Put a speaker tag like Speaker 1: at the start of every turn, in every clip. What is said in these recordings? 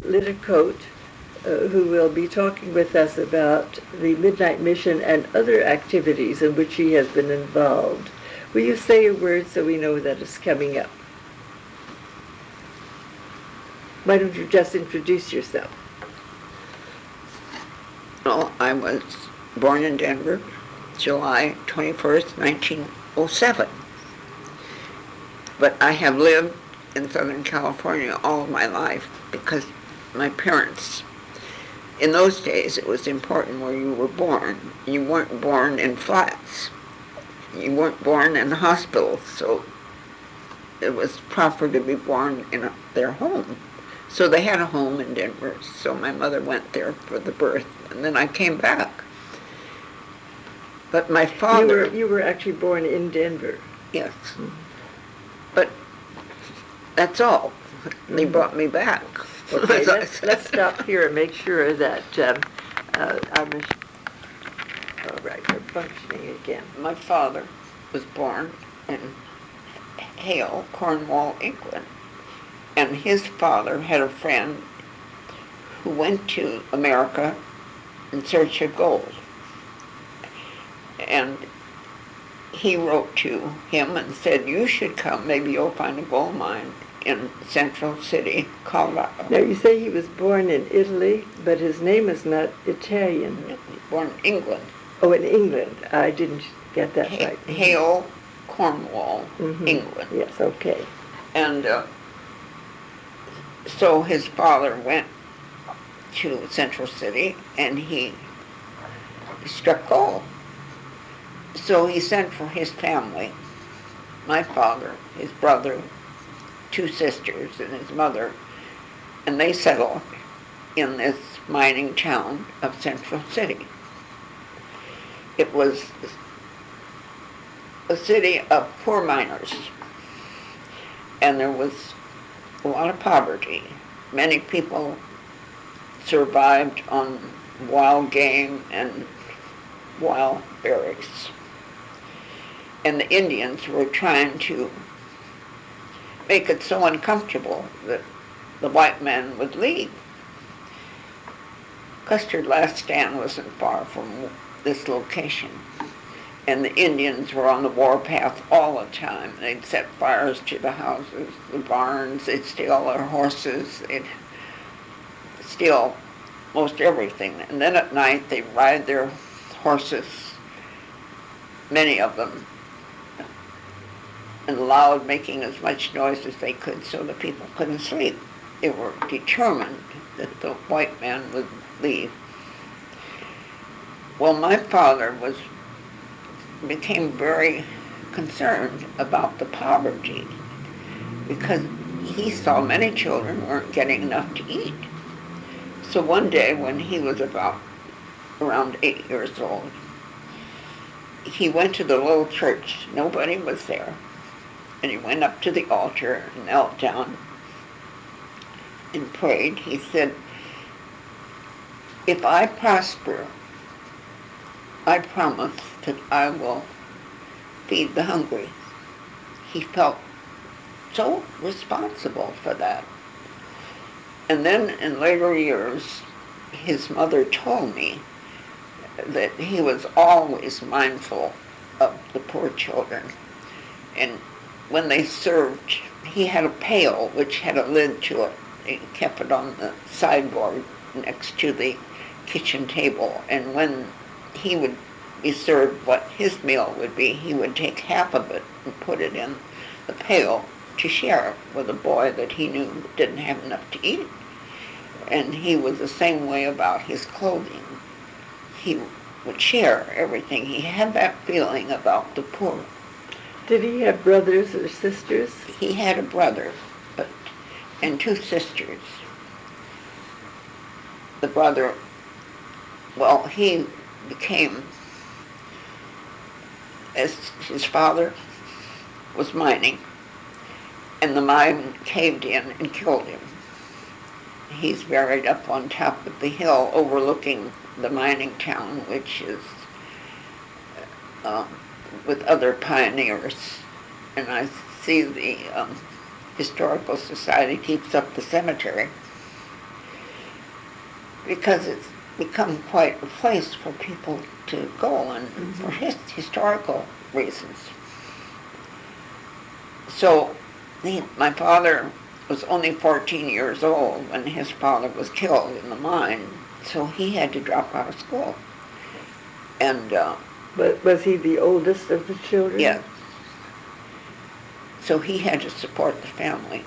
Speaker 1: Liddecoat, who will be talking with us about the Midnight Mission and other activities in which he has been involved. Will you say a word so we know that it's coming up? Why don't you just introduce yourself?
Speaker 2: Well, I was born in Denver, July 21st, 1907. But I have lived in Southern California all of my life because my parents, in those days it was important where you were born. You weren't born in flats. You weren't born in hospitals, so it was proper to be born in their home. So they had a home in Denver, so my mother went there for the birth, and then I came back. But my father...
Speaker 1: You were actually born in Denver?
Speaker 2: Yes. Mm-hmm. But that's all. They brought me back.
Speaker 1: Okay, let's stop here and make sure that our mission... All right, we're functioning again.
Speaker 2: My father was born in Hale, Cornwall, England. And his father had a friend who went to America in search of gold. And he wrote to him and said, you should come, maybe you'll find a gold mine in Central City, Colorado.
Speaker 1: Now you say he was born in Italy, but his name is not Italian.
Speaker 2: He was born in England.
Speaker 1: Oh, in England. I didn't get that right.
Speaker 2: Hale, Cornwall, England.
Speaker 1: Yes, okay.
Speaker 2: And so his father went to Central City and he struck gold. So he sent for his family, my father, his brother, 2 sisters, and his mother, and they settled in this mining town of Central City. It was a city of poor miners, and there was a lot of poverty. Many people survived on wild game and wild berries. And the Indians were trying to make it so uncomfortable that the white man would leave. Custer's last stand wasn't far from this location. And the Indians were on the warpath all the time. They'd set fires to the houses, the barns, they'd steal their horses, they'd steal most everything. And then at night they'd ride their horses, many of them, and loud, making as much noise as they could so the people couldn't sleep. They were determined that the white man would leave. Well, my father became very concerned about the poverty because he saw many children weren't getting enough to eat. So one day when he was around 8 years old, he went to the little church. Nobody was there. And he went up to the altar and knelt down and prayed. He said, if I prosper, I promise that I will feed the hungry. He felt so responsible for that. And then in later years, his mother told me that he was always mindful of the poor children. And when they served, he had a pail which had a lid to it. He kept it on the sideboard next to the kitchen table. And when he would be served what his meal would be, he would take half of it and put it in the pail to share with a boy that he knew didn't have enough to eat. And he was the same way about his clothing. He would share everything. He had that feeling about the poor.
Speaker 1: Did he have brothers or sisters?
Speaker 2: He had a brother and 2 sisters. The brother, well, he became, as his father was mining, and the mine caved in and killed him. He's buried up on top of the hill overlooking the mining town, which is with other pioneers. And I see the Historical Society keeps up the cemetery. because it's become quite a place for people to go and for historical reasons. So my father was only 14 years old when his father was killed in the mine, so he had to drop out of school. And
Speaker 1: But was he the oldest of the children?
Speaker 2: yeah, so he had to support the family.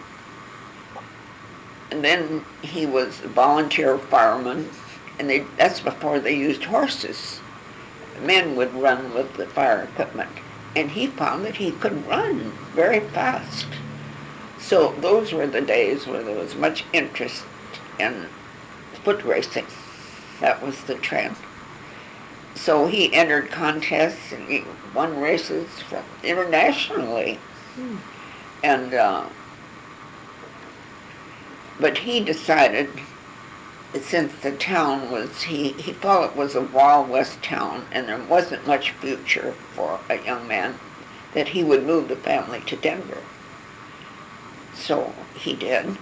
Speaker 2: And then he was a volunteer fireman, and that's before they used horses. Men would run with the fire equipment, and he found that he could run very fast. So those were the days where there was much interest in foot racing. That was the trend. So he entered contests and he won races internationally. And but he decided that since the town was, he thought it was a Wild West town and there wasn't much future for a young man, that he would move the family to Denver. So he did,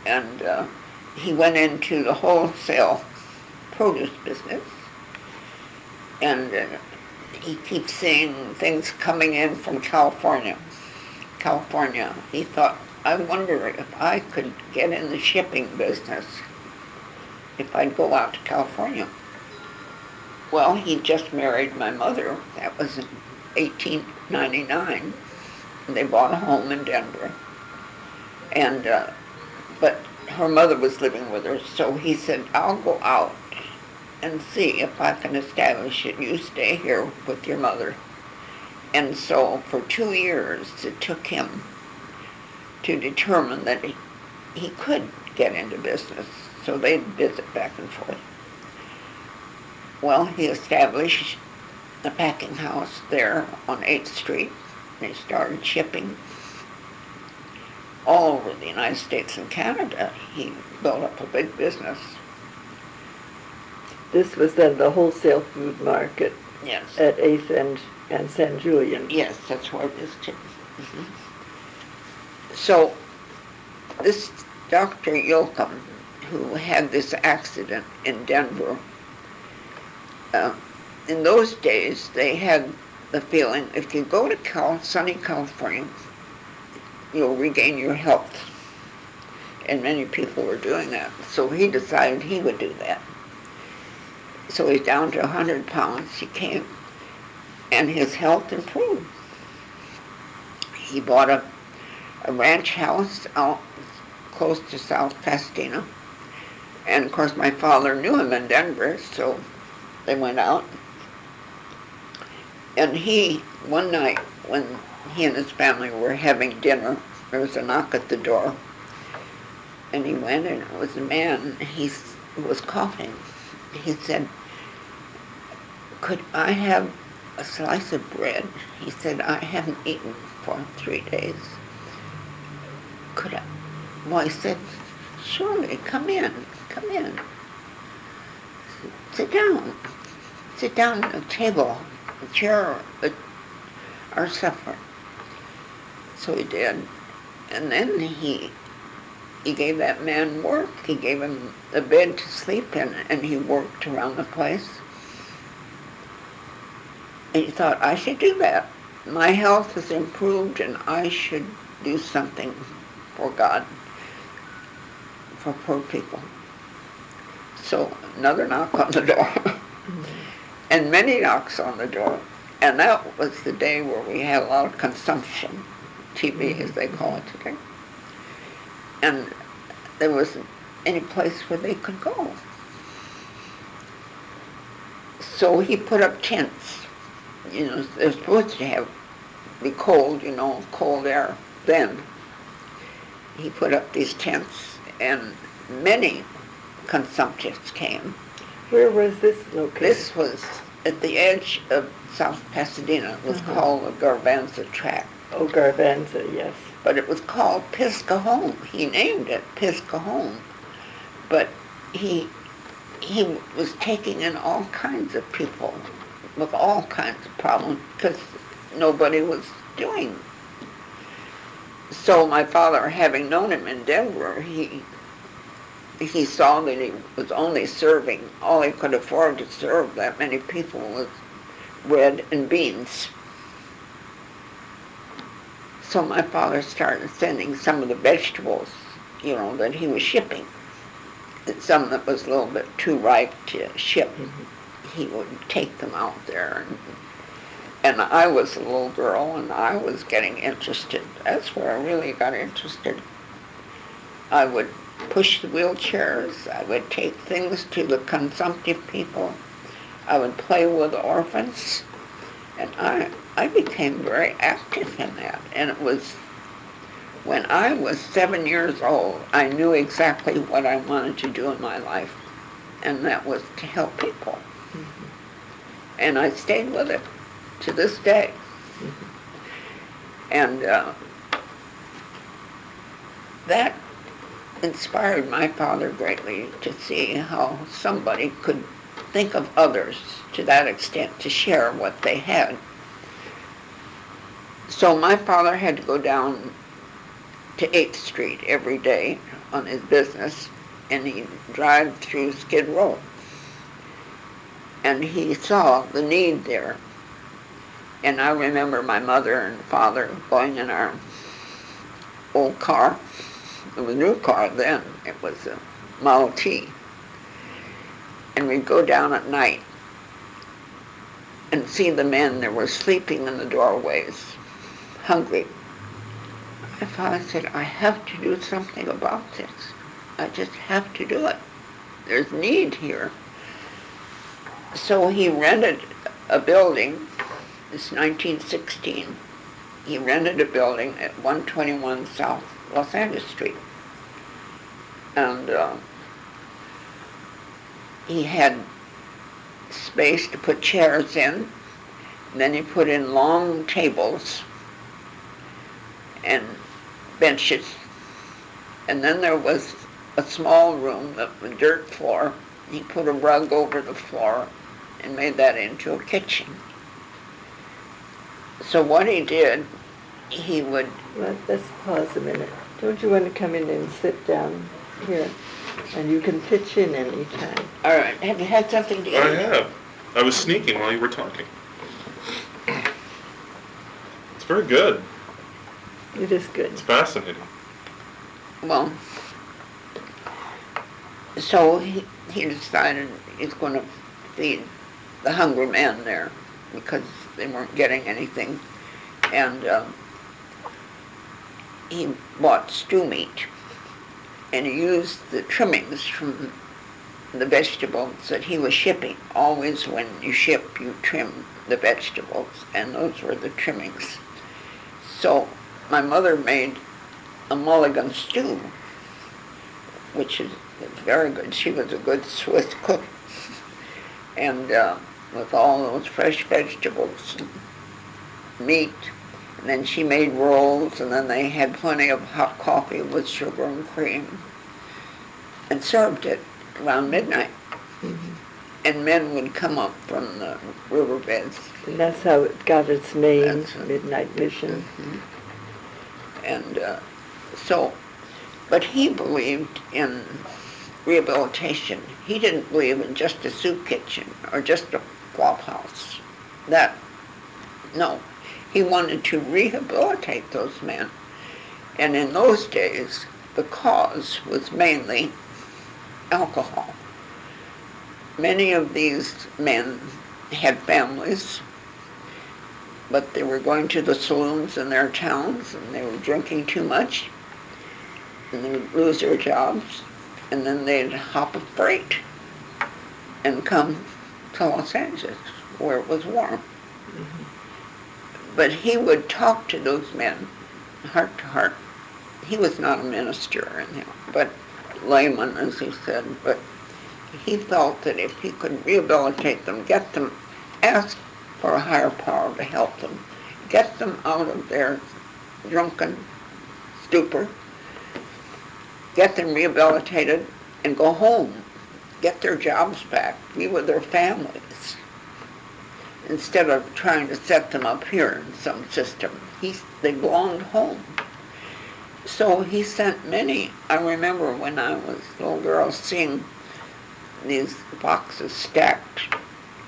Speaker 2: and he went into the wholesale produce business, and he keeps seeing things coming in from California. He thought, I wonder if I could get in the shipping business if I'd go out to California. Well, he just married my mother. That was in 1899. And they bought a home in Denver. And but her mother was living with her, so he said, I'll go out and see if I can establish it. You stay here with your mother. And so for 2 years it took him to determine that he could get into business. So they'd visit back and forth. Well, he established a packing house there on 8th Street. They started shipping all over the United States and Canada. He built up a big business.
Speaker 1: This was then the wholesale food market.
Speaker 2: Yes.
Speaker 1: At 8th and San Julian.
Speaker 2: Yes, that's where it is too. So this Dr. Yoakum, who had this accident in Denver, in those days they had the feeling if you go to sunny California, you'll regain your health. And many people were doing that. So he decided he would do that. So he's down to 100 pounds. He came, and his health improved. He bought a ranch house out close to South Pasadena. And of course my father knew him in Denver, so they went out. And one night when he and his family were having dinner, there was a knock at the door. And he went, and it was a man, he was coughing. He said, could I have a slice of bread? He said, I haven't eaten for 3 days. Could I? Well, he said, surely, come in. Sit down at the table, a chair, our supper. So he did. And then he gave that man work. He gave him a bed to sleep in, and he worked around the place. And he thought, I should do that. My health has improved, and I should do something for God, for poor people. So another knock on the door, and many knocks on the door. And that was the day where we had a lot of consumption, TB as they call it today. And there wasn't any place where they could go. So he put up tents. They're supposed to be cold, cold air then. He put up these tents, and many consumptives came.
Speaker 1: Where was this located?
Speaker 2: This was at the edge of South Pasadena. It was called the Garbanza Tract.
Speaker 1: Oh, Garbanza, yes.
Speaker 2: But it was called Piscahome. He named it Piscahome. But he was taking in all kinds of people with all kinds of problems because nobody was doing. So my father, having known him in Denver, he he saw that he was only serving, all he could afford to serve that many people was bread and beans. So my father started sending some of the vegetables, that he was shipping. And some that was a little bit too ripe to ship, he would take them out there. And I was a little girl, and I was getting interested. That's where I really got interested. I would push the wheelchairs. I would take things to the consumptive people. I would play with orphans. And I became very active in that. And it was when I was 7 years old, I knew exactly what I wanted to do in my life. And that was to help people. And I stayed with it to this day. And that inspired my father greatly to see how somebody could think of others to that extent, to share what they had. So my father had to go down to 8th Street every day on his business, and he'd drive through Skid Row. And he saw the need there. And I remember my mother and father going in our old car. It was a new car then. It was a Model T. And we'd go down at night and see the men that were sleeping in the doorways, hungry. My father said, I have to do something about this. I just have to do it. There's need here. So he rented a building. It's 1916. He rented a building at 121 South Los Angeles Street. And he had space to put chairs in. And then he put in long tables and benches. And then there was a small room, a dirt floor. He put a rug over the floor and made that into a kitchen. So what he did, he would...
Speaker 1: Let's pause a minute. Don't you want to come in and sit down here? And you can pitch in any time.
Speaker 2: All right. Have you had something to eat?
Speaker 3: I have. I was sneaking while you were talking. It's very good.
Speaker 1: It is good.
Speaker 3: It's fascinating.
Speaker 2: Well, so he decided he's going to feed the hungry men there because they weren't getting anything. And he bought stew meat, and he used the trimmings from the vegetables that he was shipping. Always when you ship, you trim the vegetables, and those were the trimmings. So my mother made a mulligan stew, which is very good. She was a good Swiss cook. And with all those fresh vegetables, meat, and then she made rolls, and then they had plenty of hot coffee with sugar and cream, and served it around midnight. Mm-hmm. And men would come up from the riverbeds.
Speaker 1: And that's how it got its name, Midnight Mission.
Speaker 2: Mm-hmm. And but he believed in rehabilitation. He didn't believe in just a soup kitchen or just a flop house. No. He wanted to rehabilitate those men. And in those days, the cause was mainly alcohol. Many of these men had families, but they were going to the saloons in their towns, and they were drinking too much, and they would lose their jobs, and then they'd hop a freight and come to Los Angeles, where it was warm. Mm-hmm. But he would talk to those men, heart to heart. He was not a minister, but layman, as he said, but he felt that if he could rehabilitate them, get them, ask for a higher power to help them, get them out of their drunken stupor, get them rehabilitated, and go home, get their jobs back, be with their families, instead of trying to set them up here in some system. They belonged home. So he sent many. I remember when I was a little girl seeing these boxes stacked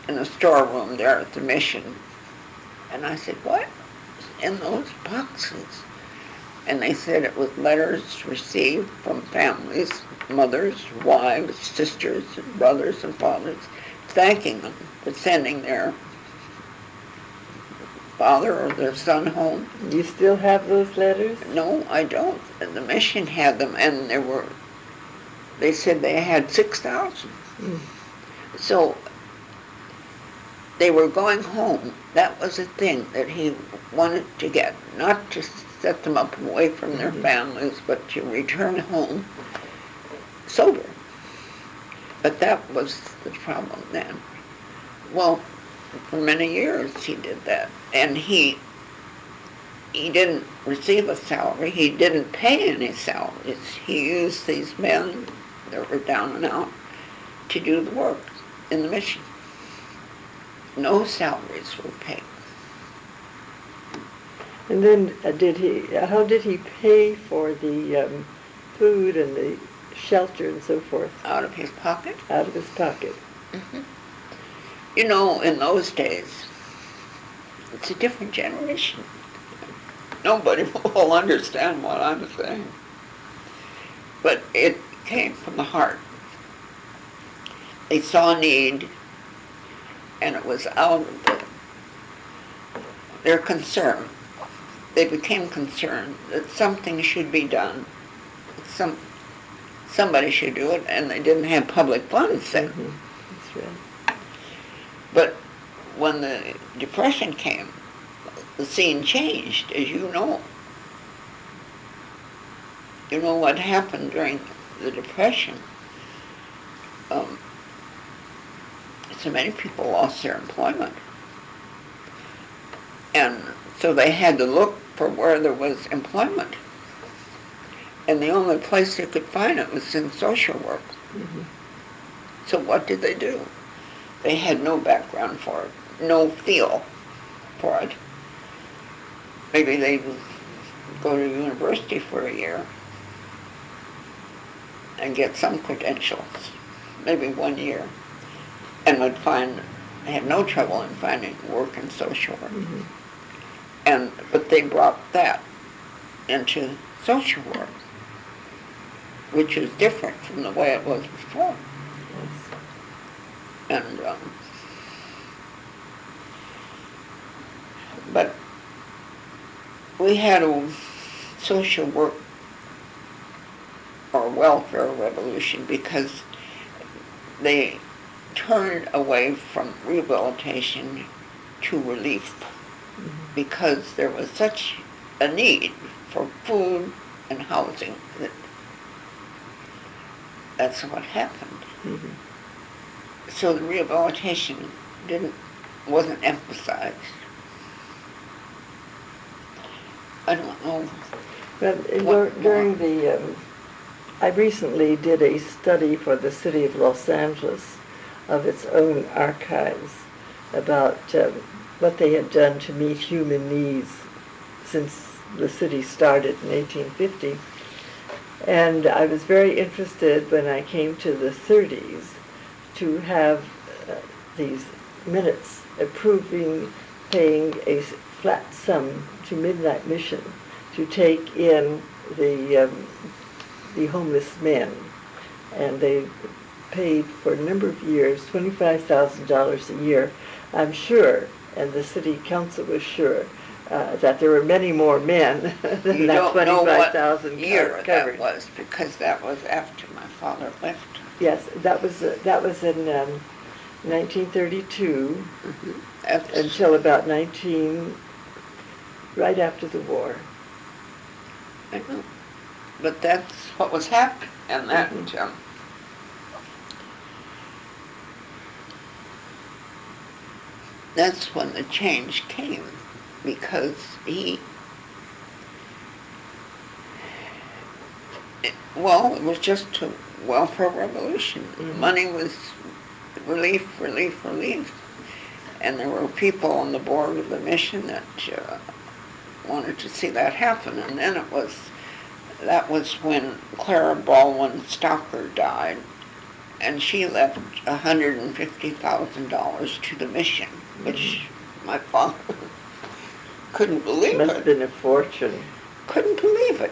Speaker 2: in the storeroom there at the mission. And I said, what is in those boxes? And they said it was letters received from families, mothers, wives, sisters, and brothers and fathers, thanking them for sending their father or their son home.
Speaker 1: You still have those letters?
Speaker 2: No, I don't. And the mission had them, and they said they had 6,000.
Speaker 1: Mm.
Speaker 2: So they were going home. That was a thing that he wanted to get, not to set them up away from their families, but to return home sober. But that was the problem then. Well, for many years he did that. And he didn't receive a salary. He didn't pay any salaries. He used these men that were down and out to do the work in the mission. No salaries were paid.
Speaker 1: And then how did he pay for the food and the shelter and so forth?
Speaker 2: Out of his pocket?
Speaker 1: Out of his pocket.
Speaker 2: Mm-hmm. You know, in those days, it's a different generation. Nobody will understand what I'm saying. But it came from the heart. They saw need, and it was out of their concern. They became concerned that something should be done. Somebody should do it, and they didn't have public funds then.
Speaker 1: Mm-hmm. That's right.
Speaker 2: But when the Depression came, the scene changed, as you know. You know what happened during the Depression? So many people lost their employment. And so they had to look for where there was employment. And the only place they could find it was in social work.
Speaker 1: Mm-hmm.
Speaker 2: So what did they do? They had no background for it, no feel for it. Maybe they'd go to university for a year and get some credentials, maybe 1 year, and would had no trouble in finding work in social work.
Speaker 1: Mm-hmm.
Speaker 2: But they brought that into social work, which is different from the way it was before.
Speaker 1: Yes.
Speaker 2: And but we had a social work or welfare revolution because they turned away from rehabilitation to relief because there was such a need for food and housing that's what happened.
Speaker 1: Mm-hmm.
Speaker 2: So the rehabilitation wasn't emphasized. I don't know.
Speaker 1: But during I recently did a study for the city of Los Angeles of its own archives about what they had done to meet human needs since the city started in 1850. And I was very interested when I came to the 30s to have these minutes approving paying a flat sum to Midnight Mission to take in the homeless men. And they paid for a number of years $25,000 a year. I'm sure, and the city council was sure, that there were many more men than
Speaker 2: You
Speaker 1: that
Speaker 2: don't know what
Speaker 1: 25,000
Speaker 2: year
Speaker 1: covered.
Speaker 2: that was, because that was after my father left.
Speaker 1: Yes, that was in 1932 until about right after the war.
Speaker 2: I know. But that's what was happening, and that that's when the change came, because it was just a welfare revolution.
Speaker 1: Mm-hmm.
Speaker 2: Money was relief, and there were people on the board of the mission that wanted to see that happen, and then it was that was when Clara Baldwin Stocker died, and she left $150,000 to the mission, which my father couldn't believe
Speaker 1: Must have
Speaker 2: it.
Speaker 1: been a fortune.
Speaker 2: Couldn't believe it.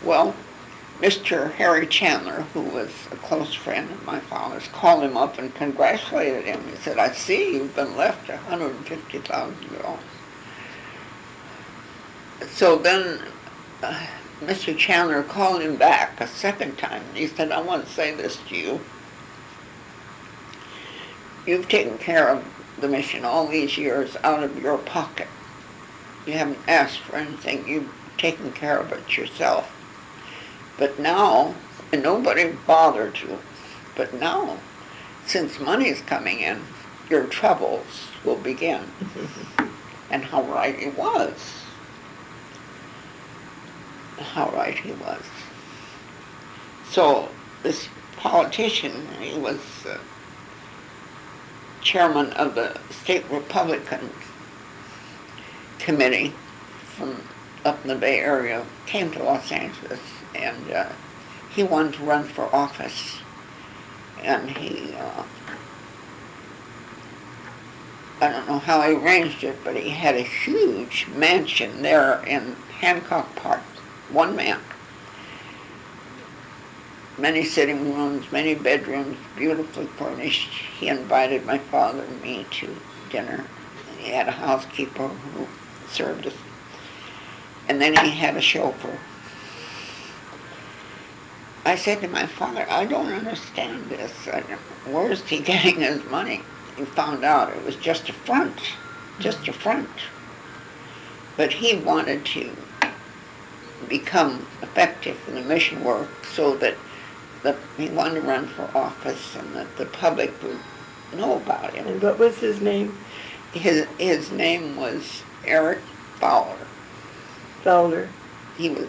Speaker 2: Well, Mr. Harry Chandler, who was a close friend of my father's, called him up and congratulated him. He said, "I see you've been left $150,000. So then Mr. Chandler called him back a second time, and he said, "I want to say this to you. You've taken care of the mission all these years out of your pocket. You haven't asked for anything. You've taken care of it yourself. But now," and nobody bothered you, "but now, since money's coming in, your troubles will begin." And how right he was. How right he was. So this politician, he was chairman of the state Republican committee from up in the Bay Area, came to Los Angeles, and he wanted to run for office. And he, I don't know how he arranged it, but he had a huge mansion there in Hancock Park, one man. Many sitting rooms, many bedrooms, beautifully furnished. He invited my father and me to dinner. He had a housekeeper who served us. And then he had a chauffeur. I said to my father, "I don't understand this. Where's he getting his money?" He found out it was just a front. But he wanted to become effective in the mission work so that he wanted to run for office and that the public would know about him.
Speaker 1: And what was his name?
Speaker 2: His name was Eric Fowler.
Speaker 1: Fowler.
Speaker 2: He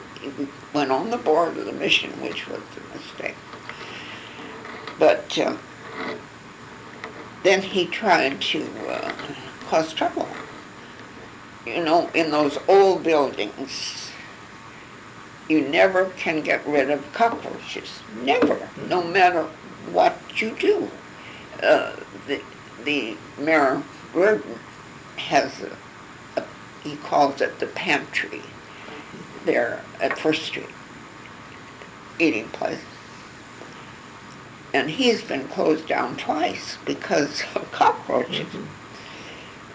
Speaker 2: went on the board of the mission, which was a mistake. But then he tried to cause trouble. You know, in those old buildings, you never can get rid of cockroaches. Never, no matter what you do. The Mayor Gordon has he calls it the pantry there at First Street, eating place. And he's been closed down twice because of cockroaches.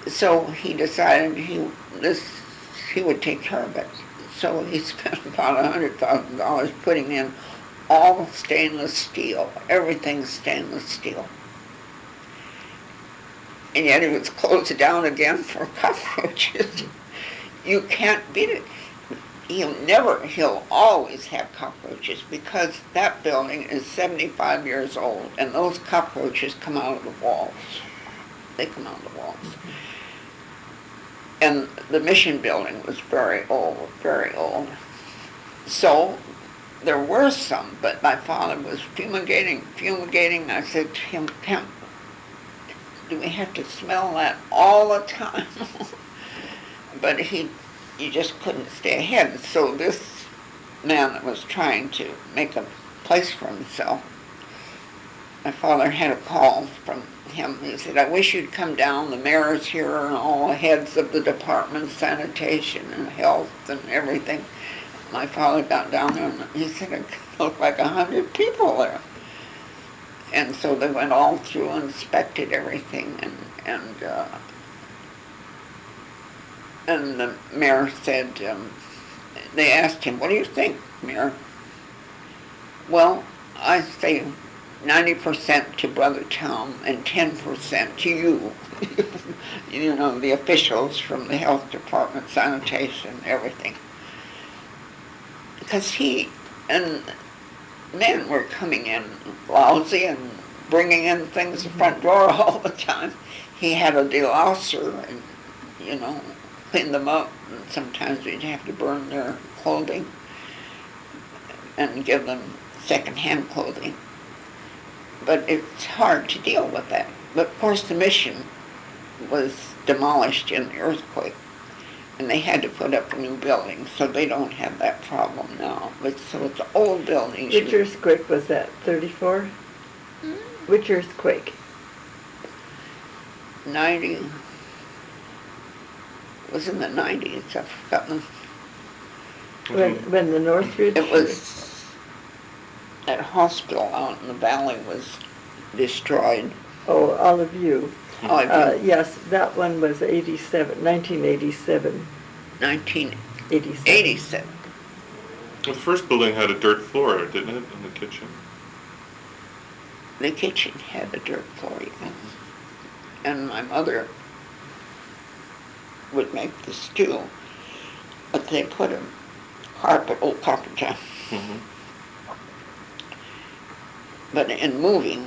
Speaker 2: So he decided he would take care of it. So he spent about $100,000 putting in all stainless steel, everything stainless steel. And yet it was closed down again for cockroaches. You can't beat it. He'll always have cockroaches because that building is 75 years old and those cockroaches come out of the walls. They come out of the walls. And the mission building was very old, very old. So there were some, but my father was fumigating. I said to him, "Pimp, do we have to smell that all the time?" But you just couldn't stay ahead. So this man that was trying to make a place for himself, my father had a call from him. He said, "I wish you'd come down. The mayor's here and all the heads of the department, sanitation and health and everything." My father got down there and he said it looked like 100 people there. And so they went all through and inspected everything, and the mayor said, they asked him, "What do you think, Mayor?" "Well, I say 90% to Brother Tom and 10% to you." You know, the officials from the health department, sanitation, everything. Because he and men were coming in lousy and bringing in things the front door all the time. He had a delouser and, you know, clean them up, and sometimes we'd have to burn their clothing and give them second-hand clothing. But it's hard to deal with that. But of course the mission was demolished in the earthquake. And they had to put up a new building, so they don't have that problem now. But so it's old buildings.
Speaker 1: Which earthquake was that, 34? Which earthquake?
Speaker 2: 90, it was in the 90s, I've forgotten.
Speaker 1: When the Northridge?
Speaker 2: It was, that hospital out in the valley was destroyed.
Speaker 1: Oh, all of you. Yes, that one was 1987.
Speaker 2: 1987.
Speaker 3: The first building had a dirt floor, didn't it, in the kitchen?
Speaker 2: The kitchen had a dirt floor, yes. And my mother would make the stew, but they put a old carpet down.
Speaker 3: Mm-hmm.
Speaker 2: But in moving,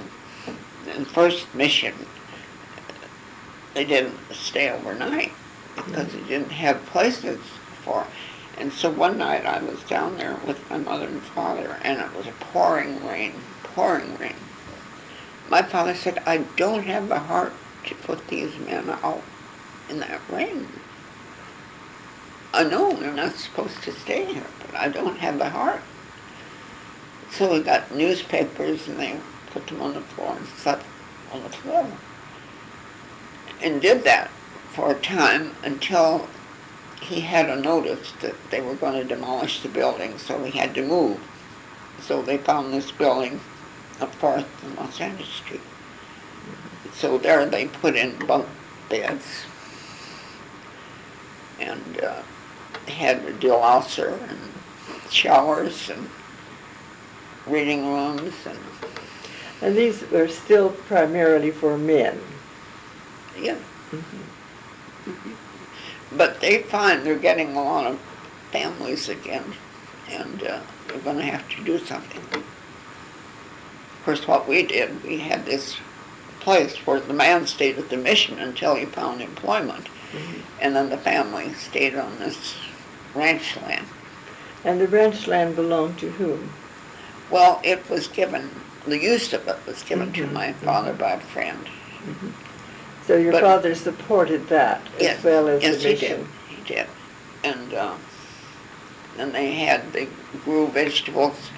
Speaker 2: in first mission, they didn't stay overnight because they didn't have places for. And so one night I was down there with my mother and father, and it was a pouring rain. My father said, I don't have the heart to put these men out in that rain. I know they're not supposed to stay here, but I don't have the heart. So we got newspapers and they put them on the floor and slept on the floor. And did that for a time until he had a notice that they were going to demolish the building, so we had to move. So they found this building up 4th and Los Angeles Street. So there they put in bunk beds and had a dishwasher and showers and reading rooms.
Speaker 1: And these were still primarily for men.
Speaker 2: Yeah. Mm-hmm. But they find they're getting a lot of families again, and they're going to have to do something. Of course, what we did, we had this place where the man stayed at the mission until he found employment, and then the family stayed on this ranch land.
Speaker 1: And the ranch land belonged to whom?
Speaker 2: Well, it was given, the use of it was given to my father by a friend.
Speaker 1: Mm-hmm. So your father supported that as well as the mission?
Speaker 2: Yes, he did. And then they grew vegetables.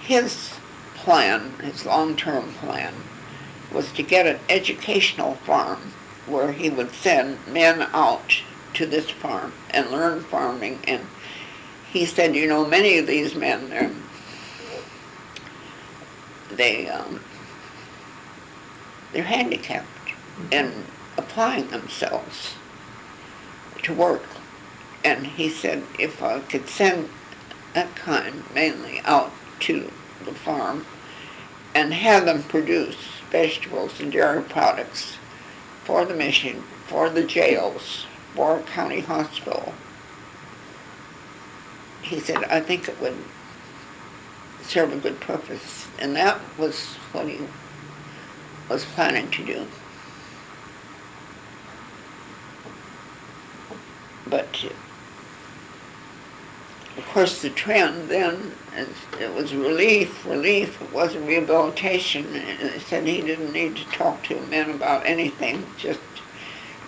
Speaker 2: His plan, his long-term plan, was to get an educational farm where he would send men out to this farm and learn farming. And he said, you know, many of these men, they're handicapped in applying themselves to work. And he said if I could send that kind mainly out to the farm and have them produce vegetables and dairy products for the mission, for the jails, for a county hospital, he said, I think it would serve a good purpose. And that was what he was planning to do. But, of course, the trend then, it was relief, it wasn't rehabilitation. And he said he didn't need to talk to men about anything, just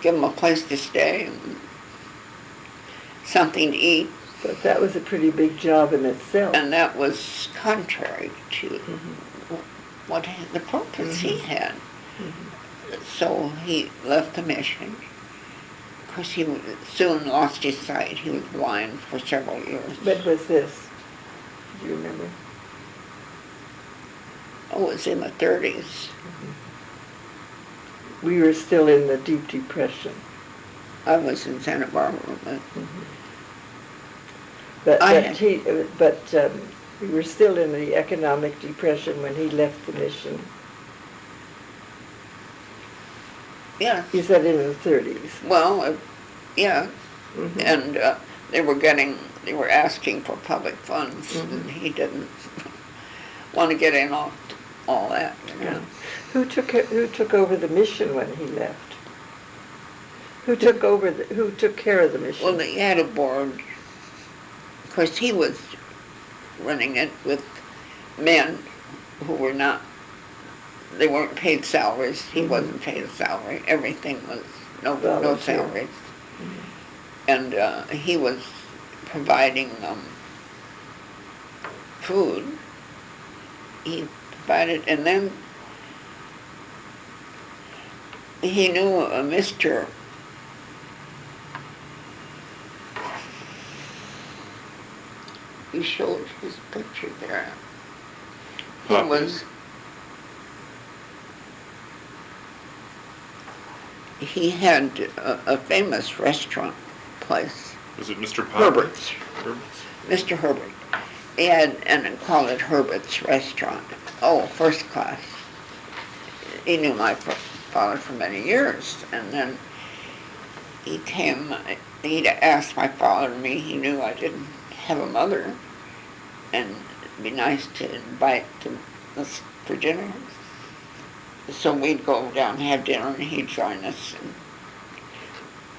Speaker 2: give them a place to stay and something to eat.
Speaker 1: But that was a pretty big job in itself.
Speaker 2: And that was contrary to what the purpose he had. So he left the mission. Of course, he soon lost his sight. He was blind for several years.
Speaker 1: When was this? Do you remember?
Speaker 2: Oh, it was in the 30s.
Speaker 1: We were still in the Deep Depression.
Speaker 2: I was in Santa Barbara, but
Speaker 1: But we were still in the economic depression when he left the mission.
Speaker 2: yeah.
Speaker 1: You said in the 30s.
Speaker 2: Well, yeah. And they were asking for public funds, and he didn't want to get in on all that. You know?
Speaker 1: Yeah. Who took over the mission when he left? Who took care of the mission?
Speaker 2: Well, they had a board. Of course, he was running it with men who were not, they weren't paid salaries. He wasn't paid a salary. Everything was no salaries. and he was providing food. He provided, and then he knew a Mr. You showed his picture there. He
Speaker 3: Hopkins?
Speaker 2: he had a famous restaurant place,
Speaker 3: Was it Mr. Popper?
Speaker 2: Herbert's.
Speaker 3: Herbert's?
Speaker 2: Mr. Herbert. He had, and they called it Herbert's Restaurant. Oh, first class. He knew my father for many years, and then he came, he'd asked my father and me, he knew I didn't have a mother, and it'd be nice to invite us for dinner. So we'd go down and have dinner, and he'd join us. And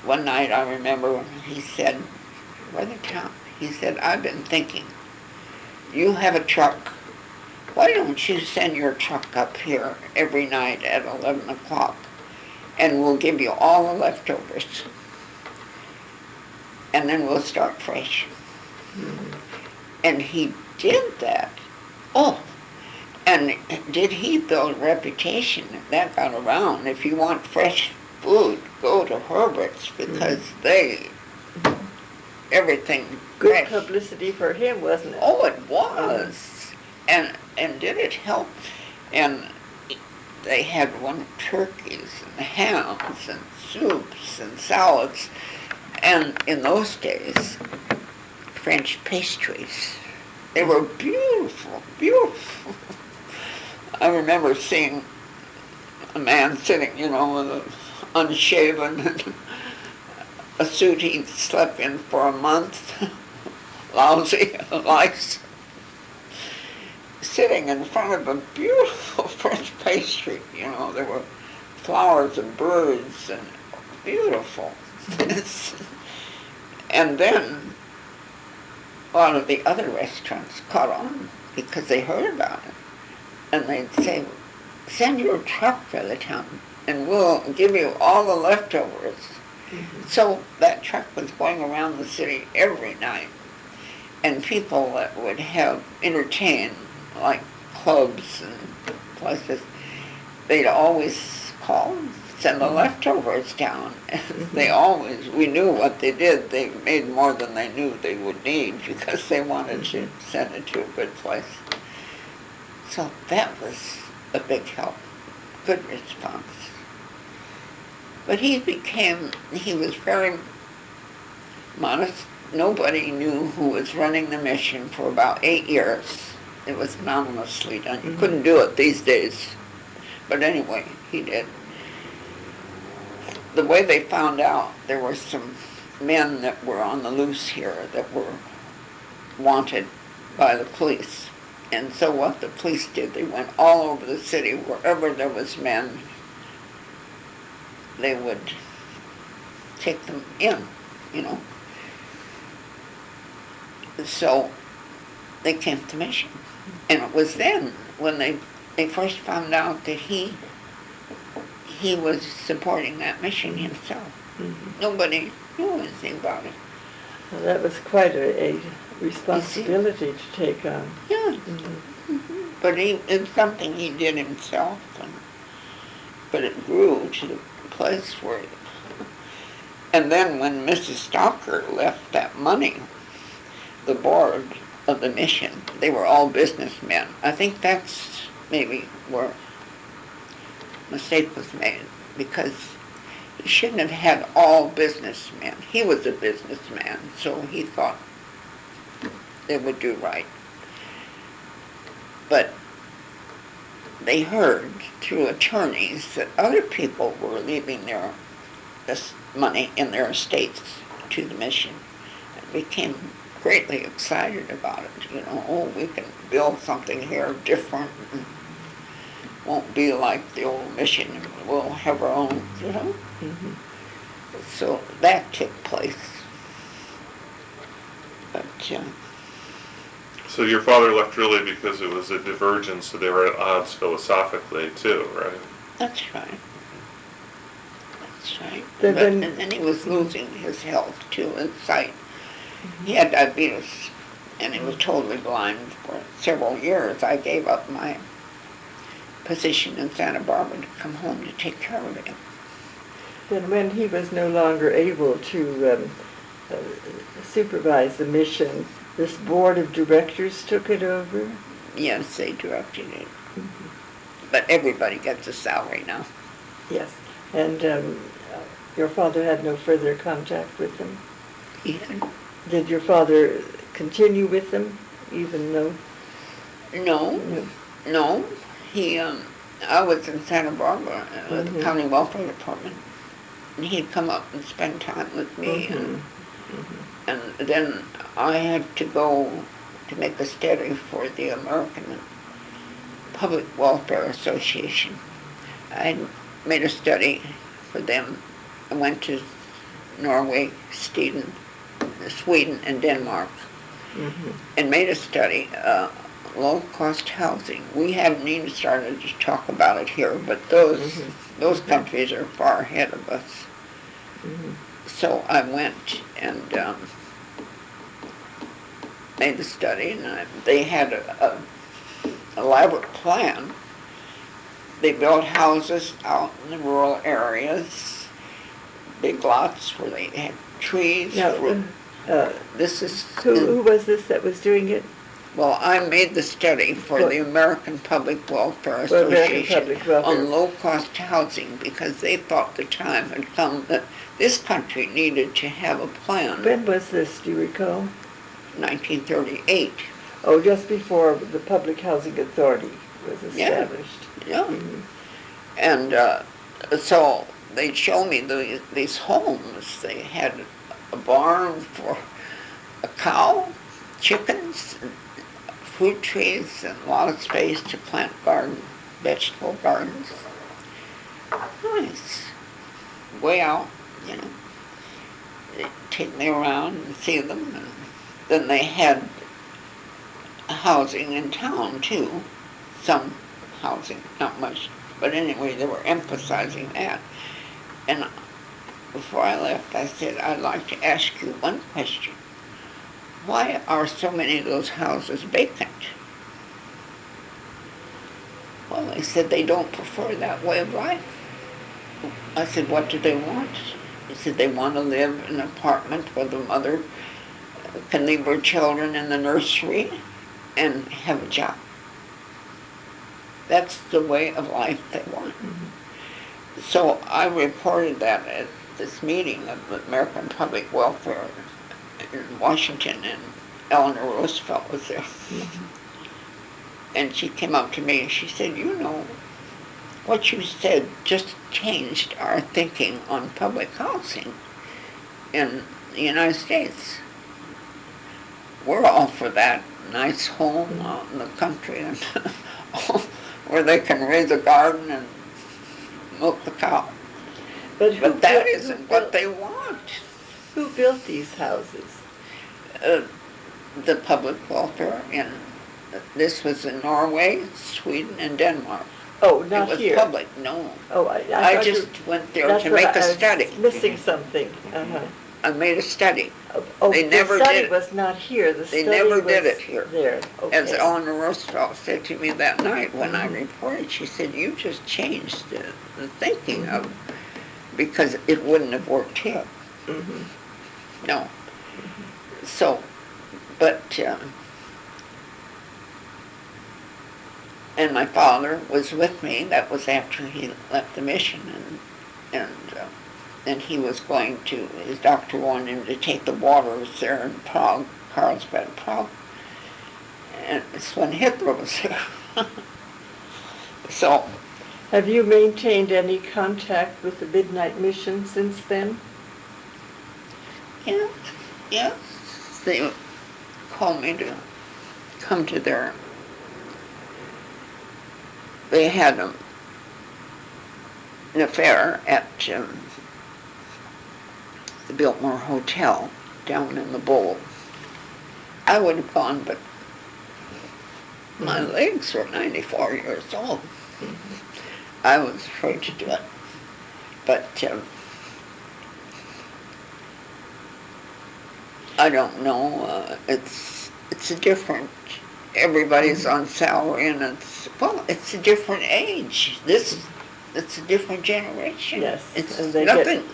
Speaker 2: one night I remember he said, Brother Tom, he said, I've been thinking, you have a truck. Why don't you send your truck up here every night at 11 o'clock, and we'll give you all the leftovers, and then we'll start fresh. Mm-hmm. And he did that. Oh, and did he build a reputation? That got around. If you want fresh food, go to Herbert's, because everything
Speaker 1: Good
Speaker 2: fresh.
Speaker 1: publicity for him, wasn't it?
Speaker 2: Oh, it was. And did it help? And they had turkeys and hams and soups and salads. And in those days, French pastries. They were beautiful, beautiful. I remember seeing a man sitting, with unshaven, a suit he'd slept in for a month, lousy, lice, sitting in front of a beautiful French pastry. There were flowers and birds and beautiful. And then a lot of the other restaurants caught on because they heard about it. And they'd say, send your truck for the town and we'll give you all the leftovers. Mm-hmm. So that truck was going around the city every night. And people that would have entertained, like clubs and places, they'd always call and send the leftovers down. And we knew what they did. They made more than they knew they would need because they wanted to send it to a good place. So that was a big help, good response. But he was very modest. Nobody knew who was running the mission for about 8 years. It was anonymously done. You couldn't do it these days. But anyway, he did. The way they found out, there were some men that were on the loose here that were wanted by the police. And so what the police did, they went all over the city, wherever there was men, they would take them in, So they came to the mission. And it was then when they first found out that he was supporting that mission himself. Mm-hmm. Nobody knew anything about it.
Speaker 1: Well, that was quite a responsibility to take on.
Speaker 2: Yeah. Mm-hmm. Mm-hmm. But it's something he did himself, but it grew to the place where. And then when Mrs. Stalker left that money, the board of the mission, they were all businessmen. I think that's maybe where a mistake was made, because he shouldn't have had all businessmen. He was a businessman, so he thought they would do right. But they heard through attorneys that other people were leaving this money in their estates to the mission, and became greatly excited about it. We can build something here different. Won't be like the old mission. We'll have our own, Mm-hmm. So that took place. But
Speaker 3: So your father left really because it was a divergence, so they were at odds philosophically too, right?
Speaker 2: That's right. That's That's right.
Speaker 1: Then-
Speaker 2: And then he was losing his health too, and sight. He had diabetes, and he was totally blind for several years. I gave up my position in Santa Barbara to come home to take care of him.
Speaker 1: Then when he was no longer able to supervise the mission, this board of directors took it over?
Speaker 2: Yes, they directed it. But everybody gets a salary now.
Speaker 1: Yes. And your father had no further contact with them?
Speaker 2: He had,
Speaker 1: Did your father continue with them, even though?
Speaker 2: no, no. He, I was in Santa Barbara with the county welfare department, and he'd come up and spend time with me, and then I had to go to make a study for the American Public Welfare Association. I made a study for them. I went to Norway, Sweden, and Denmark, and made a study, low-cost housing. We haven't even started to talk about it here, but those countries are far ahead of us. So I went and made the study, and they had a elaborate plan. They built houses out in the rural areas, big lots where they had trees, fruit. This is
Speaker 1: Who was this that was doing it?
Speaker 2: well, I made the study for the American Public Welfare
Speaker 1: For American
Speaker 2: Association
Speaker 1: Public Welfare.
Speaker 2: on low-cost housing, because they thought the time had come that this country needed to have a plan.
Speaker 1: When was this, do you recall?
Speaker 2: 1938.
Speaker 1: Oh, just before the Public Housing Authority was established.
Speaker 2: Yeah. And so they'd show me these homes. They had a barn for a cow, chickens, fruit trees, and a lot of space to plant vegetable gardens. Nice. Way out, you know. They'd take me around and see them. And then they had housing in town, too. Some housing, not much. But anyway, they were emphasizing that. And before I left, I said, I'd like to ask you one question. Why are so many of those houses vacant? Well, they said they don't prefer that way of life. I said, what do they want? They said they want to live in an apartment where the mother can leave her children in the nursery and have a job. That's the way of life they want. So I reported that at this meeting of the American Public Welfare in Washington, and Eleanor Roosevelt was there. And she came up to me and she said, you know, what you said just changed our thinking on public housing in the United States. We're all for that nice home out in the country and where they can raise a garden and milk the cow. But that isn't what they want.
Speaker 1: Who built these houses?
Speaker 2: The public welfare, and this was in Norway, Sweden, and Denmark.
Speaker 1: Oh, not here.
Speaker 2: It was public, no.
Speaker 1: Oh,
Speaker 2: I just went there to make a study.
Speaker 1: Missing something.
Speaker 2: I made a study.
Speaker 1: Oh,
Speaker 2: They never
Speaker 1: the study
Speaker 2: did it.
Speaker 1: was not here. The
Speaker 2: They
Speaker 1: study
Speaker 2: never
Speaker 1: was
Speaker 2: did it here.
Speaker 1: There. Okay.
Speaker 2: As Eleanor Roosevelt said to me that night when I reported, she said, you just changed the thinking of, because it wouldn't have worked here. No. So, but, and my father was with me. That was after he left the mission, and he was going to, his doctor wanted him to take the waters there in Prague, Carlsbad, Prague. And it's when Hitler was here. So.
Speaker 1: Have you maintained any contact with the Midnight Mission since then?
Speaker 2: Yeah. They called me to come to their, they had an affair at the Biltmore Hotel down in the Bowl. I would have gone, but my legs were 94 years old. I was afraid to do it. But I don't know. It's a different. Everybody's on salary, and it's a different age. It's a different generation.
Speaker 1: Yes,
Speaker 2: It's
Speaker 1: and they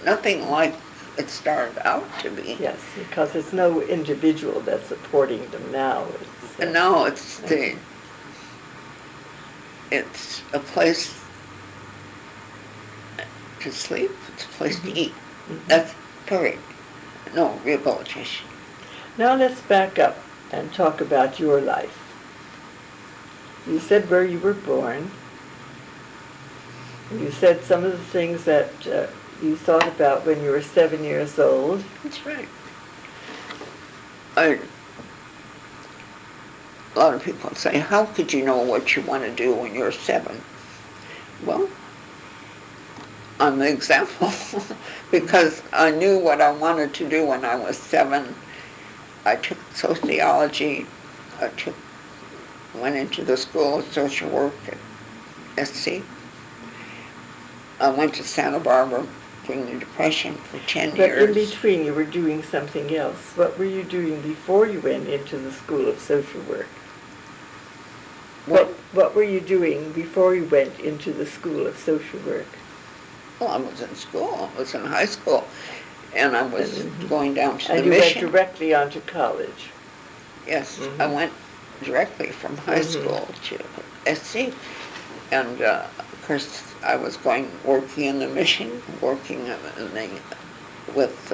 Speaker 2: nothing like it started out to be.
Speaker 1: Yes, because it's no individual that's supporting them now. It's,
Speaker 2: And now it's a place to sleep. It's a place to eat. That's period. No rehabilitation.
Speaker 1: Now let's back up and talk about your life. You said where you were born. You said some of the things that you thought about when you were 7 years old.
Speaker 2: That's right. A lot of people say, how could you know what you want to do when you're 7? Well, I'm the example because I knew what I wanted to do when I was 7. I took sociology. Went into the School of Social Work at SC. I went to Santa Barbara during the Depression for 10
Speaker 1: But
Speaker 2: years.
Speaker 1: in between, you were doing something else. What were you doing before you went into the School of Social Work? What were you doing before you went into the School of Social Work?
Speaker 2: Well, I was in school. I was in high school. And I was going down to the
Speaker 1: And you
Speaker 2: mission.
Speaker 1: went directly on to college.
Speaker 2: Yes, I went directly from high school to SC. And, of course, I was working in the mission, working with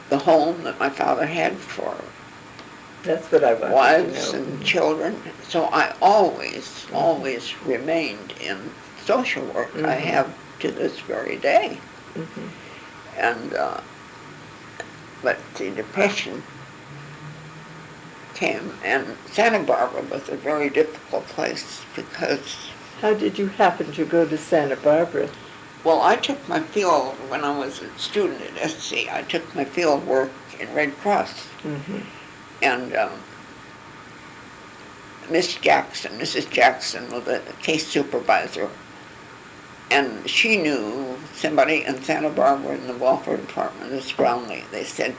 Speaker 2: the home that my father had for
Speaker 1: That's what I wanted
Speaker 2: wives
Speaker 1: to know.
Speaker 2: and children. So I always remained in social work. I have to this very day. And but the Depression came, and Santa Barbara was a very difficult place because.
Speaker 1: How did you happen to go to Santa Barbara?
Speaker 2: Well, I took my field when I was a student at SC. I took my field work in Red Cross, and Mrs. Jackson was a case supervisor. And she knew somebody in Santa Barbara in the welfare department, Miss Brownlee. They said,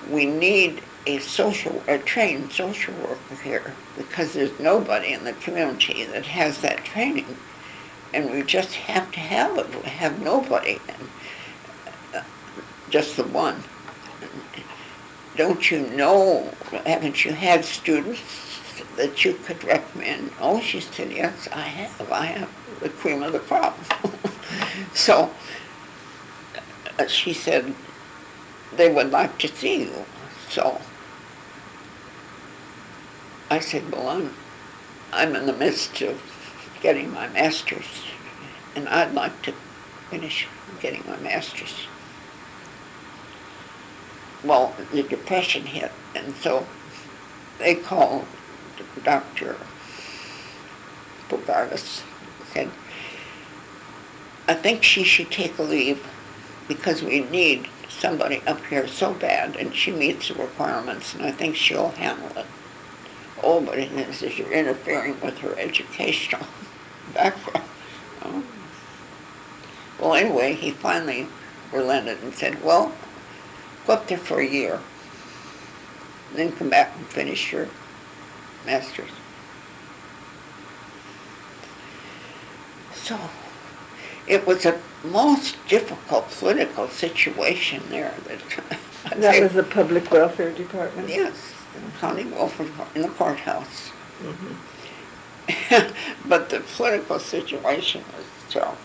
Speaker 2: we need a trained social worker here because there's nobody in the community that has that training. And we just have to have it. We have nobody, and just the one. Don't you know, haven't you had students that you could recommend? Oh, she said, yes, I have the cream of the crop. So she said they would like to see you. So I said, well, I'm in the midst of getting my master's, and I'd like to finish getting my master's. Well, the Depression hit, and so they called Dr. Bogartis, said, I think she should take a leave because we need somebody up here so bad, and she meets the requirements, and I think she'll handle it. Oh, but it is, you're interfering with her educational background. Oh. Well, anyway, he finally relented and said, well, go up there for a year, and then come back and finish your master's. So it was a most difficult political situation there.
Speaker 1: That was the Public Welfare Department?
Speaker 2: Yes, county welfare in the courthouse. But the political situation was so.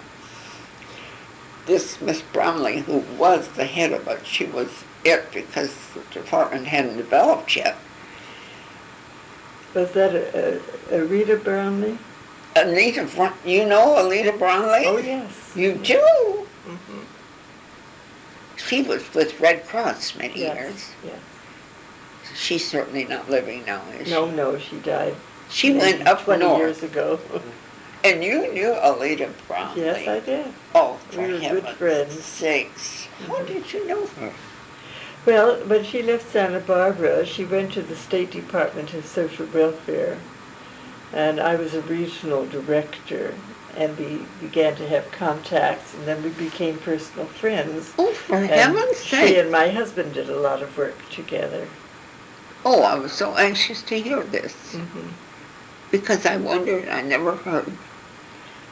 Speaker 2: This Miss Brownlee, who was the head of it, she was it because the department hadn't developed yet.
Speaker 1: Was that a Rita Brownlee?
Speaker 2: You know Alita Brownlee?
Speaker 1: Oh, yes.
Speaker 2: You do? She was with Red Cross many years.
Speaker 1: Yes.
Speaker 2: She's certainly not living now, is she?
Speaker 1: No, she died.
Speaker 2: She went up
Speaker 1: 20
Speaker 2: north.
Speaker 1: years ago.
Speaker 2: And you knew Alita Brownlee?
Speaker 1: Yes, I did.
Speaker 2: Oh,
Speaker 1: We
Speaker 2: for
Speaker 1: were good
Speaker 2: heaven's
Speaker 1: friends.
Speaker 2: sakes. How did you know her?
Speaker 1: Well, when she left Santa Barbara, she went to the State Department of Social Welfare, and I was a regional director, and we began to have contacts, and then we became personal friends.
Speaker 2: Oh, for
Speaker 1: And
Speaker 2: heaven's
Speaker 1: she
Speaker 2: sake.
Speaker 1: and my husband did a lot of work together.
Speaker 2: Oh, I was so anxious to hear this
Speaker 1: Mm-hmm.
Speaker 2: because I wondered, I never heard.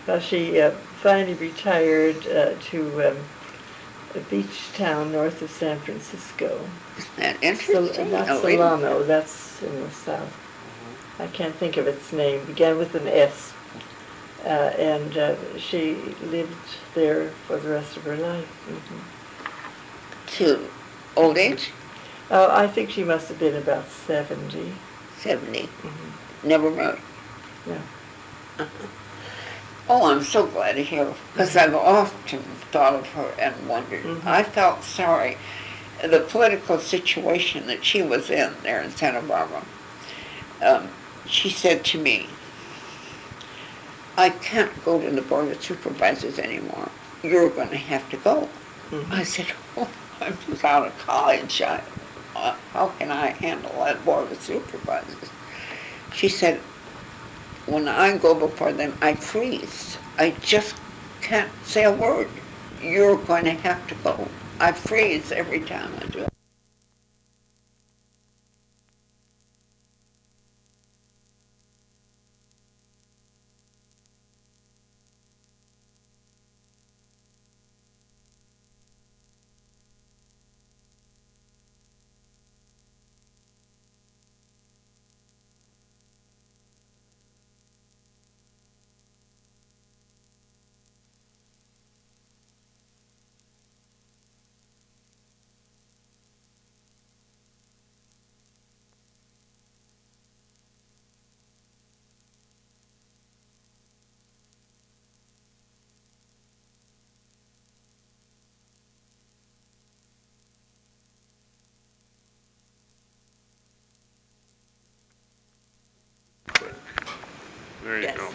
Speaker 1: Well, she finally retired to a beach town north of San Francisco.
Speaker 2: Isn't that interesting?
Speaker 1: Not
Speaker 2: A lady-
Speaker 1: Solano, that's in the south. I can't think of its name. Began with an S. And she lived there for the rest of her life. Mm-hmm.
Speaker 2: To old age?
Speaker 1: I think she must have been about 70.
Speaker 2: 70.
Speaker 1: Mm-hmm.
Speaker 2: Never married.
Speaker 1: No.
Speaker 2: Uh-huh. Oh, I'm so glad to hear, because I've often thought of her and wondered.
Speaker 1: Mm-hmm.
Speaker 2: I felt sorry. The political situation that she was in there in Santa Barbara, she said to me, I can't go to the Board of Supervisors anymore. You're going to have to go.
Speaker 1: Mm-hmm.
Speaker 2: I said, oh, I'm just out of college. How can I handle that Board of Supervisors? She said, when I go before them, I freeze. I just can't say a word. You're going to have to go. I freeze every time I do it.
Speaker 3: There you
Speaker 1: Yes.
Speaker 3: go.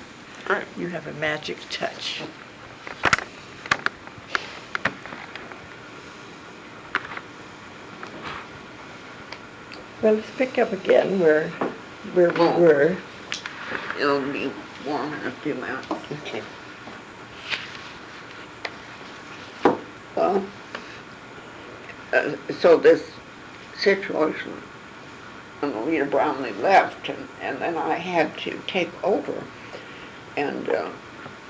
Speaker 3: Great.
Speaker 1: You have a magic touch. Well, let's pick up again where we were.
Speaker 2: It'll be warm in a few minutes.
Speaker 1: Okay.
Speaker 2: Well, so this situation, Leader Brownlee left, and then I had to take over and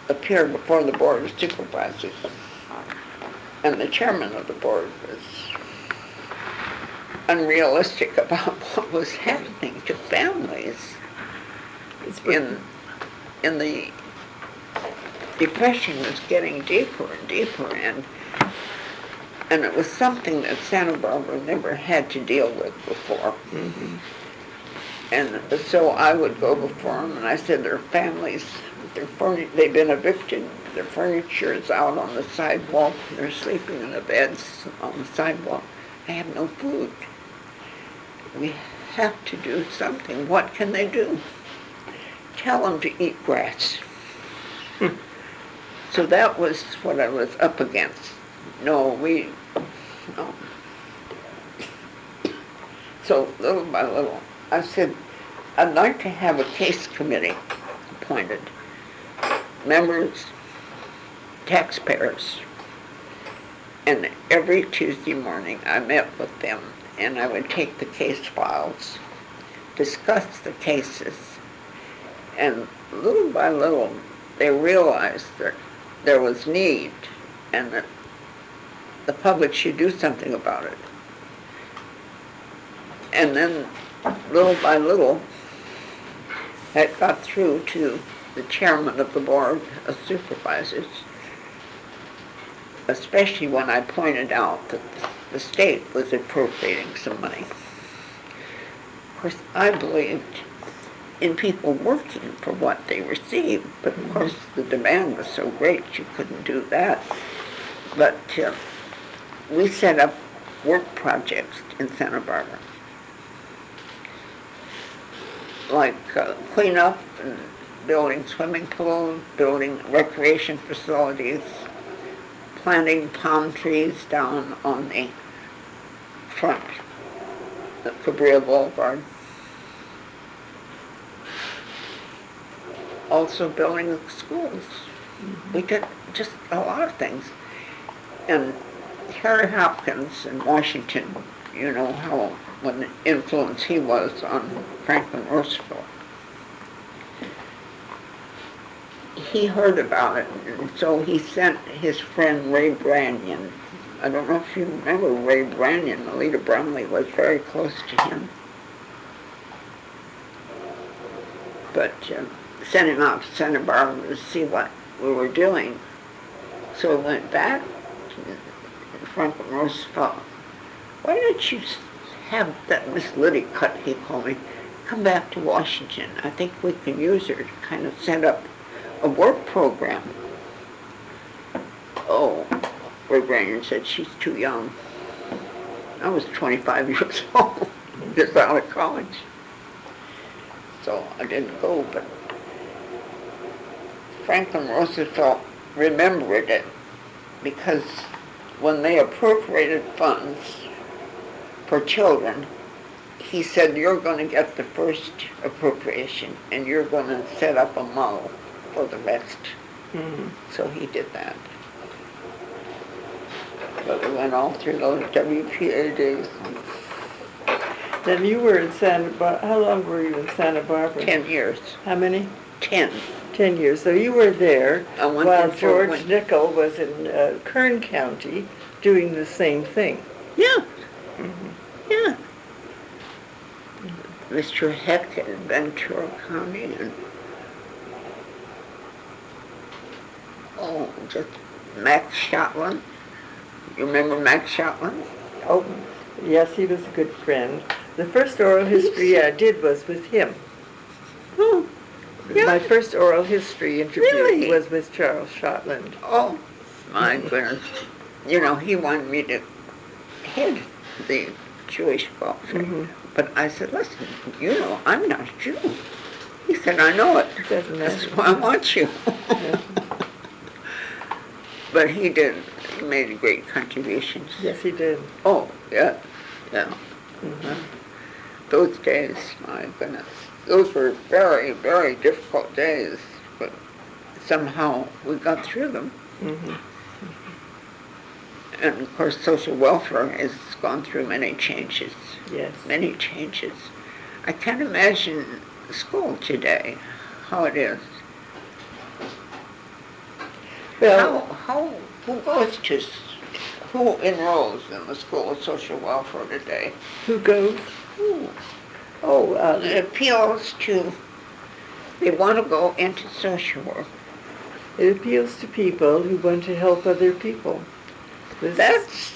Speaker 2: appear before the Board of Supervisors. And the chairman of the board was unrealistic about what was happening to families in the depression was getting deeper and deeper, and it was something that Santa Barbara never had to deal with before.
Speaker 1: Mm-hmm.
Speaker 2: And so I would go before them, and I said, their families, they've been evicted, their furniture is out on the sidewalk, they're sleeping in the beds on the sidewalk, they have no food. We have to do something. What can they do? Tell them to eat grass. So that was what I was up against. No. So little by little, I said, I'd like to have a case committee appointed. Members, taxpayers. And every Tuesday morning I met with them and I would take the case files, discuss the cases, and little by little they realized that there was need and that the public should do something about it. And then little by little that got through to the chairman of the Board of Supervisors, especially when I pointed out that the state was appropriating some money. Of course, I believed in people working for what they received, but of course the demand was so great you couldn't do that. But we set up work projects in Santa Barbara, like cleanup and building swimming pools, building recreation facilities, planting palm trees down on the front of Cabrillo Boulevard. Also building schools. We did just a lot of things. And Harry Hopkins in Washington, you know how what an influence he was on Franklin Roosevelt. He heard about it, and so he sent his friend Ray Brannion. I don't know if you remember Ray Brannion. Alida Brownlee was very close to him. But sent him out to Santa Barbara to see what we were doing. So we went back to Franklin Roosevelt. Why don't you have that Miss Liddecoat, he called me, come back to Washington? I think we can use her to kind of set up a work program. Oh, Ray Brannion said she's too young. I was 25 years old, just out of college. So I didn't go, but Franklin Roosevelt remembered it because when they appropriated funds for children, he said, you're going to get the first appropriation and you're going to set up a model for the rest.
Speaker 1: Mm-hmm.
Speaker 2: So he did that. But we went all through those WPA days.
Speaker 1: Then you were in Santa Barbara. How long were you in Santa Barbara?
Speaker 2: 10 years.
Speaker 1: How many?
Speaker 2: 10.
Speaker 1: 10 years. So you were there
Speaker 2: I went
Speaker 1: while
Speaker 2: there for
Speaker 1: George
Speaker 2: one-
Speaker 1: Nickel was in Kern County doing the same thing.
Speaker 2: Yeah. Yeah. Mr. Heck in Ventura County and just Max Shotland. You remember Max Shotland?
Speaker 1: Oh, yes, he was a good friend. The first oral history I did was with him.
Speaker 2: Oh, yeah.
Speaker 1: My first oral history interview
Speaker 2: Really?
Speaker 1: was with Charles Shotland.
Speaker 2: Oh, my goodness. You know, he wanted me to head the Jewish welfare.
Speaker 1: Mm-hmm.
Speaker 2: But I said, listen, you know, I'm not a Jew. He said, I know it.
Speaker 1: Doesn't matter.
Speaker 2: That's why I want you.
Speaker 1: Yeah.
Speaker 2: But he did. He made great contributions.
Speaker 1: Yes, he did.
Speaker 2: Oh, yeah, yeah.
Speaker 1: Mm-hmm.
Speaker 2: Those days, my goodness. Those were very, very difficult days, but somehow we got through them.
Speaker 1: Mm-hmm.
Speaker 2: And of course, social welfare has gone through many changes.
Speaker 1: Yes.
Speaker 2: Many changes. I can't imagine school today, how it is.
Speaker 1: Well,
Speaker 2: Who enrolls in the School of Social Welfare today?
Speaker 1: who goes? Oh,
Speaker 2: It appeals to, they want to go into social work.
Speaker 1: it appeals to people who want to help other people.
Speaker 2: That's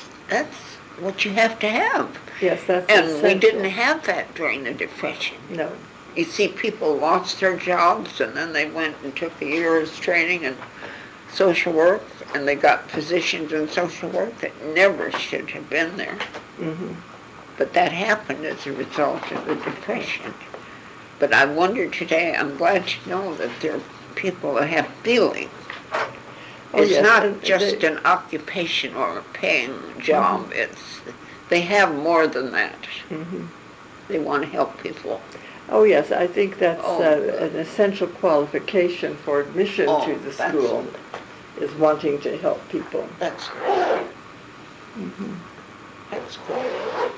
Speaker 2: what you have to have.
Speaker 1: Yes, that's
Speaker 2: And we
Speaker 1: essential.
Speaker 2: didn't have that during the Depression.
Speaker 1: No.
Speaker 2: You see, people lost their jobs and then they went and took a year's training in social work and they got positions in social work that never should have been there.
Speaker 1: Mm-hmm.
Speaker 2: But that happened as a result of the Depression. But I wonder today, I'm glad to know that there are people that have feeling.
Speaker 1: Oh,
Speaker 2: It's
Speaker 1: yes,
Speaker 2: not
Speaker 1: and
Speaker 2: just
Speaker 1: they-
Speaker 2: an occupation or a paying job. They have more than that.
Speaker 1: Mm-hmm.
Speaker 2: They want to help people.
Speaker 1: Oh, yes, I think that's
Speaker 2: Oh.
Speaker 1: an essential qualification for admission
Speaker 2: Oh,
Speaker 1: to the
Speaker 2: that's-
Speaker 1: school, is wanting to help people.
Speaker 2: That's good.
Speaker 1: Mm-hmm.
Speaker 2: That's good.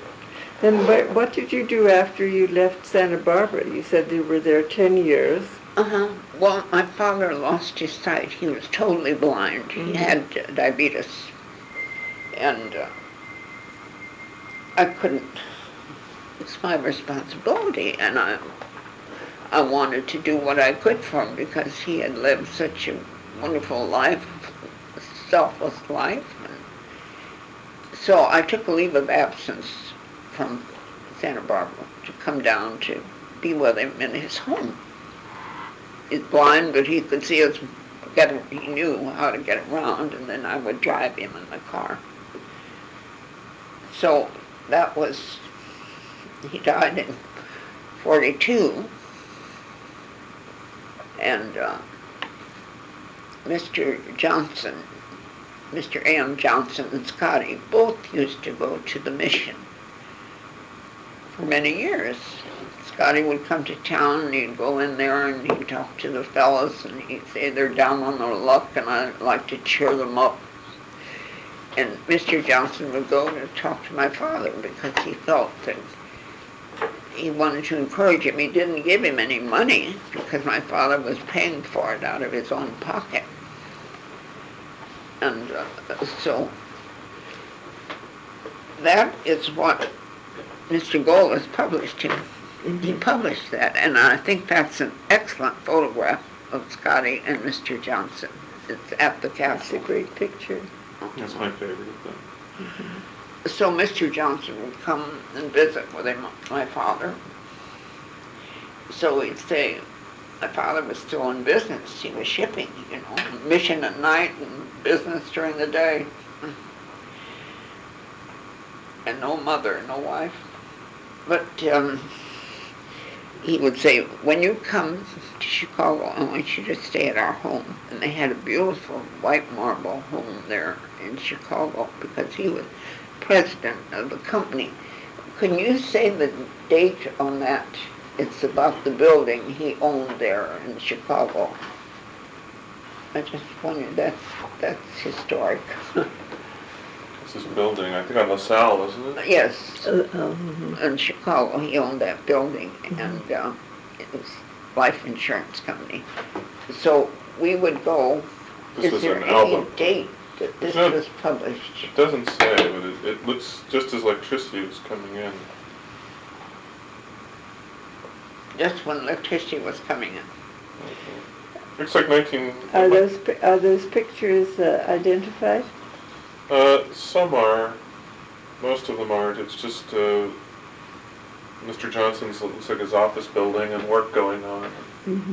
Speaker 1: Then what did you do after you left Santa Barbara? You said you were there 10 years.
Speaker 2: Uh-huh. Well, my father lost his sight. He was totally blind.
Speaker 1: Mhm.
Speaker 2: He had diabetes. And I couldn't, it's my responsibility, and I wanted to do what I could for him because he had lived such a wonderful life, selfless life. And so I took a leave of absence from Santa Barbara to come down to be with him in his home. He's blind, but he could see us, he knew how to get around, and then I would drive him in the car. So that was, he died in 42, and Mr. Johnson, Mr. A.M. Johnson and Scotty both used to go to the mission for many years. Scotty would come to town and he'd go in there and he'd talk to the fellas and he'd say they're down on their luck and I'd like to cheer them up. And Mr. Johnson would go to talk to my father because he felt that he wanted to encourage him. He didn't give him any money because my father was paying for it out of his own pocket. And so that is what Mr. Golis published him. He published that, and I think that's an excellent photograph of Scotty and Mr. Johnson. It's at the
Speaker 1: It's a
Speaker 2: castle.
Speaker 1: great picture.
Speaker 3: That's my favorite of them.
Speaker 2: So Mr. Johnson would come and visit with him, my father. So he'd say, my father was still in business. He was shipping, mission at night and business during the day. And no mother, no wife. But he would say, when you come to Chicago, I want you to stay at our home. And they had a beautiful white marble home there in Chicago because he was president of the company. Can you say the date on that? It's about the building he owned there in Chicago. I just wondered, that's historic.
Speaker 3: It's this building, I think on LaSalle, isn't it?
Speaker 2: Yes.
Speaker 1: Mhm.
Speaker 2: In Chicago, he owned that building, and it was life insurance company. So we would go.
Speaker 3: This
Speaker 2: Is
Speaker 3: was
Speaker 2: there
Speaker 3: an
Speaker 2: any
Speaker 3: album.
Speaker 2: date that this
Speaker 3: No.
Speaker 2: was published?
Speaker 3: It doesn't say, but it looks just as electricity was coming in.
Speaker 2: Just when electricity was coming in.
Speaker 3: Looks like 19...
Speaker 1: Are those pictures identified?
Speaker 3: Some are. Most of them aren't. It's just Mr. Johnson's, looks like his office building and work going on.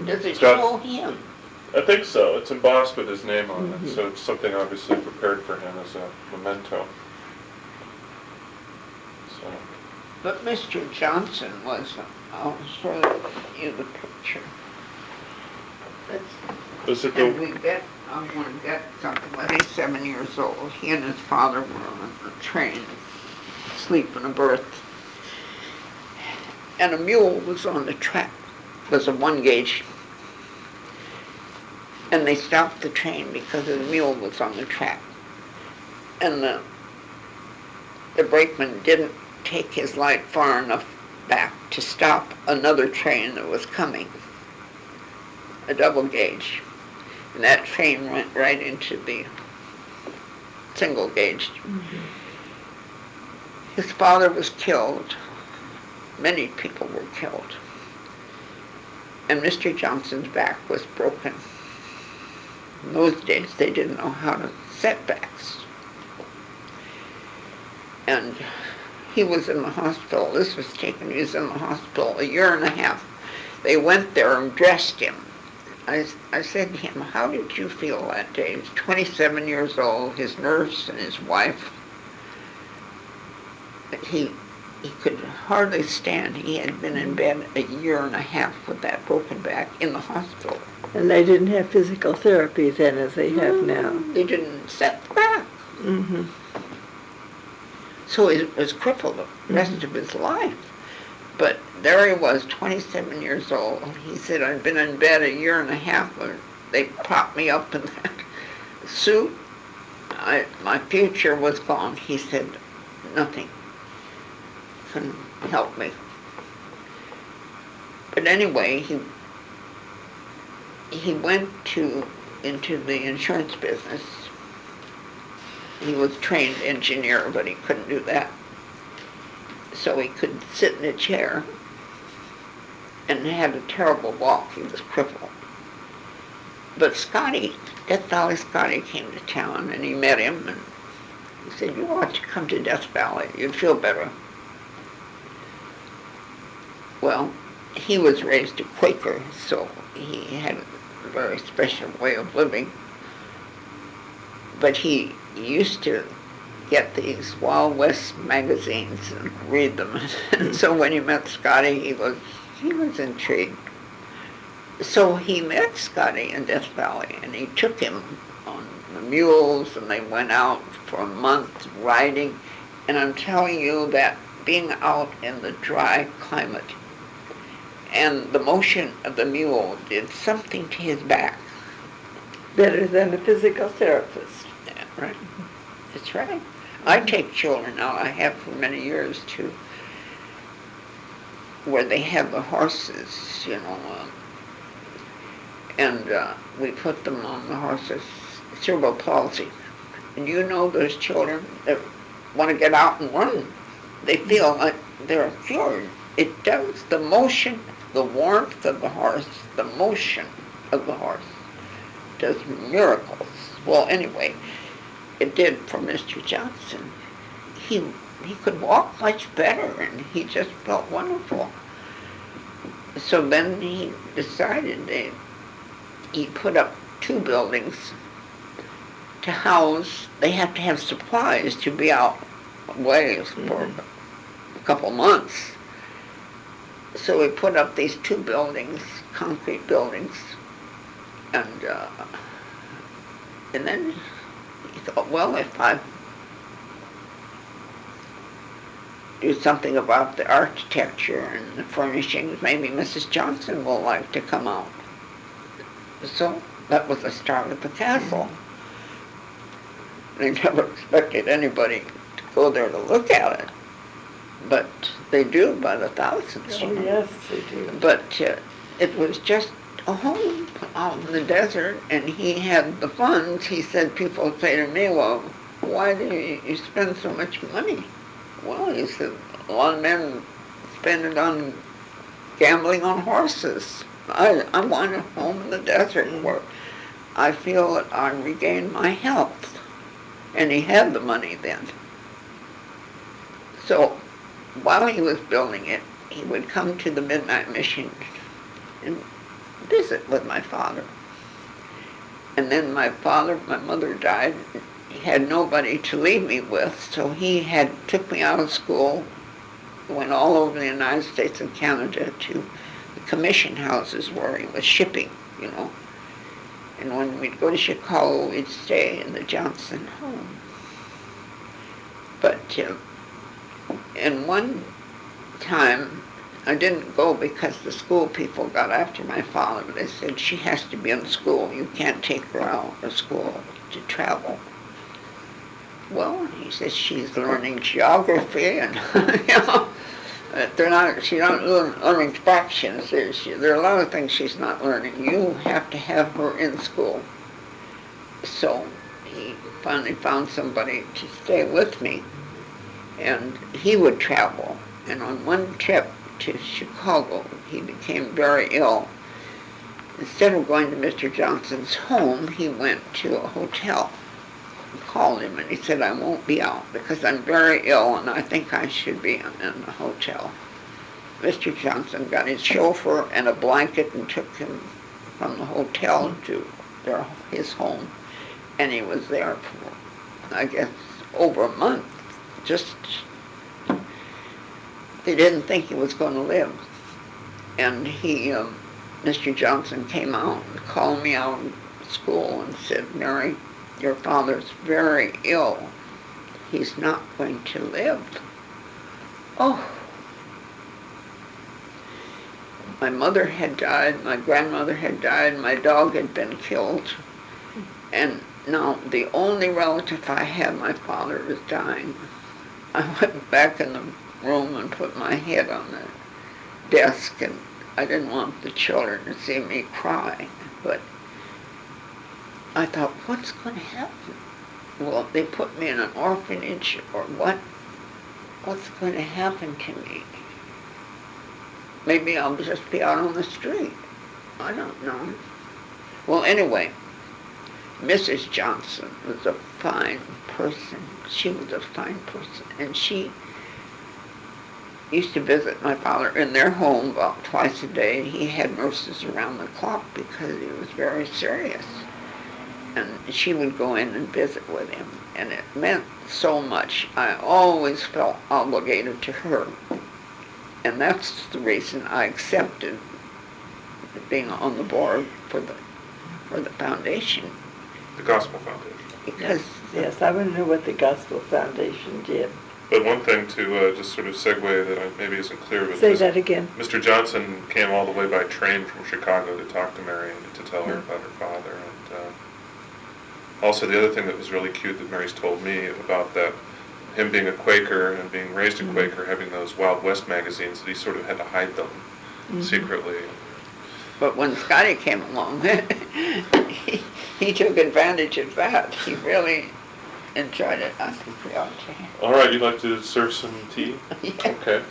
Speaker 2: Does it
Speaker 3: It's got-
Speaker 2: show him?
Speaker 3: I think so. It's embossed with his name on it, so it's something obviously prepared for him as a memento. So,
Speaker 2: But Mr. Johnson was, I'll show you the picture.
Speaker 3: is it
Speaker 2: And
Speaker 3: the,
Speaker 2: we bet, I want to get something when he's 7 years old. He and his father were on a train, asleep in a berth. And a mule was on the track. It was a 1-gauge. And they stopped the train because the mule was on the track. And the brakeman didn't take his light far enough back to stop another train that was coming, a 2-gauge. And that train went right into the 1-gauge. His father was killed. Many people were killed. And Mr. Johnson's back was broken. In those days, they didn't know how to set backs. And he was in the hospital. This was taken, he was in the hospital a year and a half. They went there and dressed him. I said to him, how did you feel that day? He was 27 years old, his nurse and his wife. He could hardly stand. He had been in bed a year and a half with that broken back in the hospital.
Speaker 1: And they didn't have physical therapy then as they have now.
Speaker 2: They didn't set the back.
Speaker 1: Mm-hmm.
Speaker 2: So he was crippled the rest of his life. But there he was, 27 years old. He said, I've been in bed a year and a half when they propped me up in that suit. My future was gone. He said, nothing couldn't help me. But anyway, he went into the insurance business. He was a trained engineer, but he couldn't do that. So he could sit in a chair and had a terrible walk. He was crippled. But Scotty, Death Valley Scotty came to town and he met him and he said, you ought to come to Death Valley. You'd feel better. Well, he was raised a Quaker, so he had a very special way of living. But he used to get these Wild West magazines and read them. And so when he met Scotty, he was intrigued. So he met Scotty in Death Valley, and he took him on the mules, and they went out for a month riding. And I'm telling you that being out in the dry climate And the motion of the mule did something to his back.
Speaker 1: Better than a physical therapist.
Speaker 2: Yeah, right. That's right. I take children now, I have for many years too, where they have the horses, and we put them on the horses, cerebral palsy. And those children that want to get out and run, they feel like they're cured. It does the motion, the warmth of the horse, the motion of the horse does miracles. Well, anyway, it did for Mr. Johnson. He could walk much better, and he just felt wonderful. So then he decided he put up 2 buildings to house. They have to have supplies to be out away for a couple months. So we put up these 2 buildings, concrete buildings, and then he thought, well, if I do something about the architecture and the furnishings, maybe Mrs. Johnson will like to come out. So that was the start of the castle. They never expected anybody to go there to look at it, but they do by the thousands.
Speaker 1: Oh, yes, they do.
Speaker 2: But it was just a home out in the desert, and he had the funds. He said, people say to me, well, why do you spend so much money? Well, he said, a lot of men spend it on gambling on horses. I want a home in the desert where I feel that I regain my health. And he had the money then. So while he was building it, he would come to the midnight mission and visit with my father. And then my mother died. He had nobody to leave me with, so he took me out of school, went all over the United States and Canada to the commission houses where he was shipping, And when we'd go to Chicago, we'd stay in the Johnson home. But in one time, I didn't go because the school people got after my father. They said, she has to be in school. You can't take her out of school to travel. Well, he says she's learning geography and, she's not learning fractions. There are a lot of things she's not learning. You have to have her in school. So he finally found somebody to stay with me, and he would travel. And on one trip to Chicago, he became very ill. Instead of going to Mr. Johnson's home, he went to a hotel. I called him and he said, I won't be out because I'm very ill and I think I should be in the hotel. Mr. Johnson got his chauffeur and a blanket and took him from the hotel to his home. And he was there for, I guess, over a month. They didn't think he was going to live. And Mr. Johnson came out and called me out of school and said, Mary, your father's very ill. He's not going to live. Oh. My mother had died, my grandmother had died, my dog had been killed. And now the only relative I had, my father, was dying. I went back in the room and put my head on the desk, and I didn't want the children to see me cry, but I thought, what's going to happen? Well, they put me in an orphanage or what? What's going to happen to me? Maybe I'll just be out on the street. I don't know. Well, anyway, Mrs. Johnson was a fine person. She was a fine person, and she used to visit my father in their home about twice a day. He had nurses around the clock because he was very serious. And she would go in and visit with him, and it meant so much. I always felt obligated to her, and that's the reason I accepted being on the board for the foundation.
Speaker 3: The Gospel Foundation.
Speaker 2: Because
Speaker 1: yes, I want to know what the Gospel Foundation did.
Speaker 3: But one thing to just sort of segue that maybe isn't clear was
Speaker 1: Say that again.
Speaker 3: Mr. Johnson came all the way by train from Chicago to talk to Mary and to tell her about her father. And also the other thing that was really cute that Mary's told me about that, him being a Quaker and being raised a Quaker, having those Wild West magazines, that he sort of had to hide them secretly.
Speaker 2: But when Scotty came along, he took advantage of that. He really enjoyed it. I think we ought to.
Speaker 3: All right, you'd like to serve some tea?
Speaker 2: Yeah.
Speaker 3: Okay.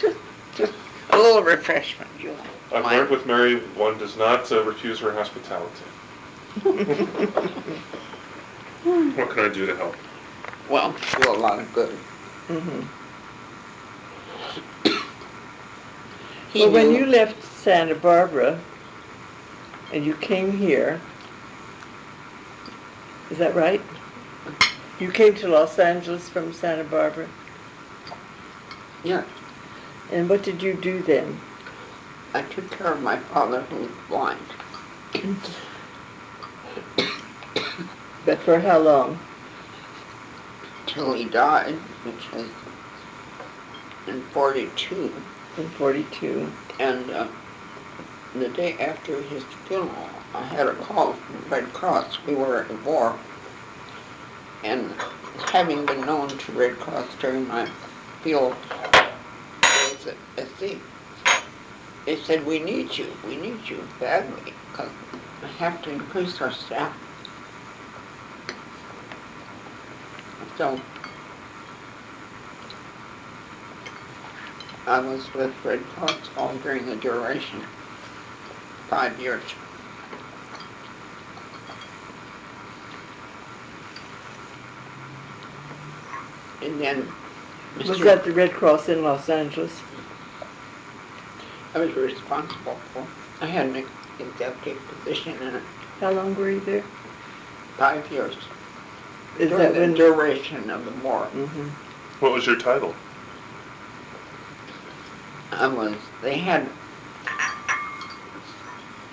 Speaker 2: Just a little refreshment, you
Speaker 3: I've
Speaker 2: mind?
Speaker 3: learned with Mary, one does not refuse her hospitality. What can I do to help?
Speaker 2: Well, do a lot of good. He
Speaker 1: Well, when
Speaker 2: knew-
Speaker 1: you left Santa Barbara and you came here, is that right? You came to Los Angeles from Santa Barbara?
Speaker 2: Yeah,
Speaker 1: And what did you do then?
Speaker 2: I took care of my father who was blind.
Speaker 1: But for how long?
Speaker 2: Till he died, which was in 42.
Speaker 1: In 42.
Speaker 2: And the day after his funeral, I had a call from the Red Cross. We were at war. And having been known to Red Cross during my field days at sea, they said, we need you badly, because we have to increase our staff. So I was with Red Cross all during the duration, 5 years. And then
Speaker 1: Was that the Red Cross in Los Angeles?
Speaker 2: I was responsible for. I had an executive position in it,
Speaker 1: How long were you there?
Speaker 2: 5 years.
Speaker 1: Is
Speaker 2: During
Speaker 1: that
Speaker 2: the
Speaker 1: when?
Speaker 2: duration of the war.
Speaker 1: Mhm.
Speaker 3: What was your title?
Speaker 2: They had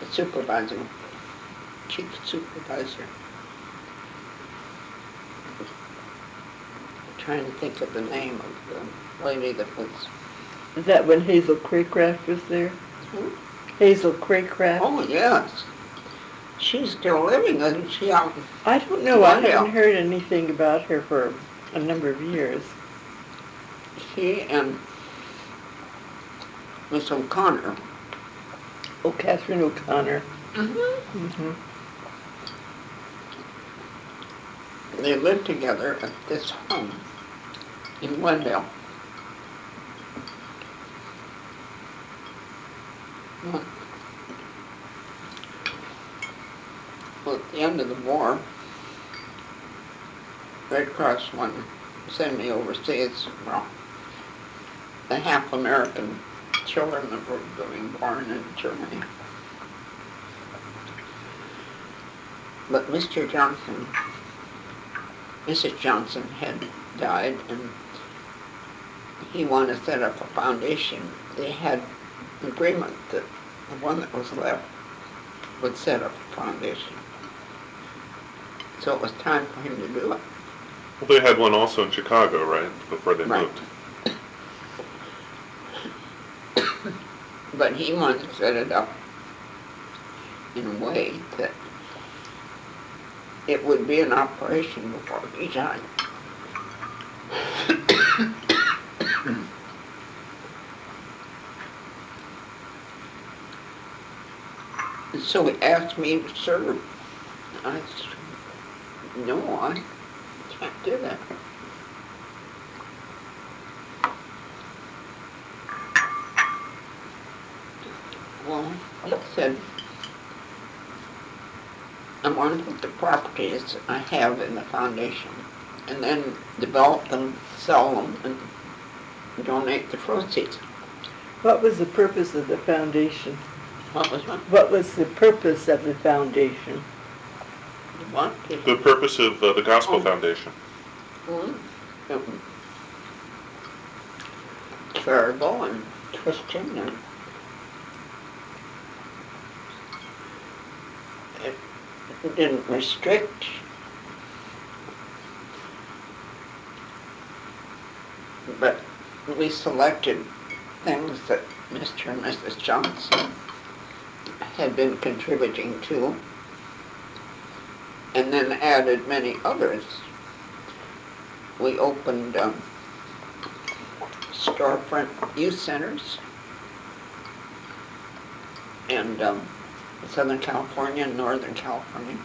Speaker 2: a supervisor, chief supervisor. I'm trying to think of the name of the lady that was.
Speaker 1: Is that when Hazel Craycraft was there? Hazel Craycraft?
Speaker 2: Oh, yes. She's still living, isn't she? Out in
Speaker 1: I don't know. I
Speaker 2: Glendale.
Speaker 1: haven't heard anything about her for a number of years.
Speaker 2: She and Miss O'Connor.
Speaker 1: Oh, Catherine O'Connor.
Speaker 2: Mm-hmm. They lived together at this home in Glendale. Well, at the end of the war, Red Cross wanted to send me overseas. Well, the half American children that were being born in Germany. But Mrs. Johnson had died, and he wanted to set up a foundation. They had an agreement that the one that was left would set up a foundation. So it was time for him to do it.
Speaker 3: Well, they had one also in Chicago, right, before they
Speaker 2: Right.
Speaker 3: moved.
Speaker 2: But he wanted to set it up in a way that it would be an operation before he died. And so he asked me to serve. I said, no, I can't do that. Well, he said, I want to put the properties I have in the foundation and then develop them, sell them, and donate the proceeds.
Speaker 1: What was the purpose of the foundation?
Speaker 2: What was that?
Speaker 1: What was the purpose of the foundation?
Speaker 2: What?
Speaker 3: The purpose of the Gospel
Speaker 2: Oh.
Speaker 3: Foundation.
Speaker 2: Charitable and Christian, and it didn't restrict but we selected things that Mr. and Mrs. Johnson had been contributing to, and then added many others. We opened storefront youth centers in Southern California and Northern California.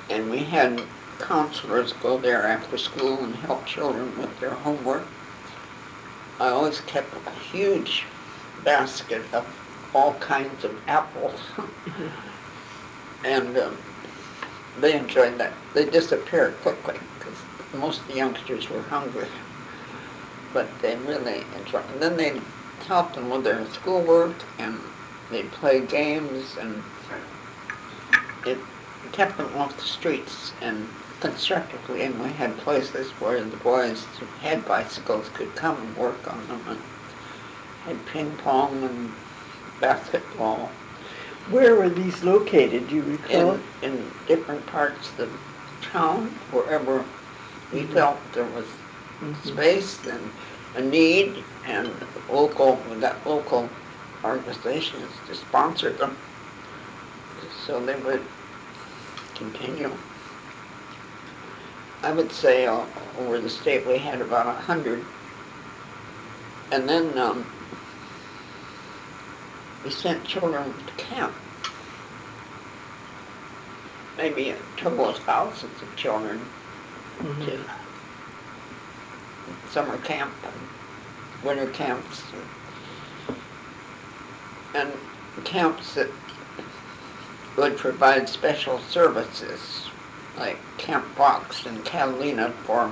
Speaker 2: And we had counselors go there after school and help children with their homework. I always kept a huge basket of all kinds of apples. And they enjoyed that. They disappeared quickly because most of the youngsters were hungry. But they really enjoyed it. And then they helped them with their schoolwork, and they'd play games, and it kept them off the streets and constructively. And we had places where the boys who had bicycles could come and work on them, and had ping pong and basketball.
Speaker 1: Where were these located, do you recall?
Speaker 2: In different parts of the town, wherever we felt there was space and a need, and we got local organizations to sponsor them, so they would continue. I would say over the state we had about 100, and then we sent children to camp. Maybe a total of thousands of children to summer camp and winter camps, and camps that would provide special services like Camp Fox and Catalina for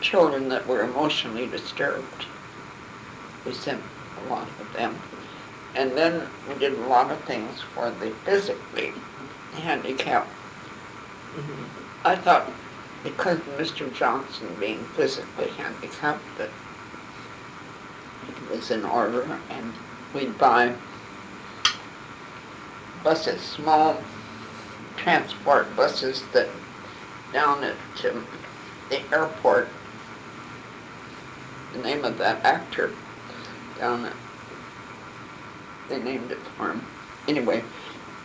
Speaker 2: children that were emotionally disturbed. We sent a lot of them. And then we did a lot of things for the physically handicapped. I thought because of Mr. Johnson being physically handicapped that it was in order, and we'd buy buses, small transport buses that down at the airport, the name of that actor down at, they named it for him. Anyway.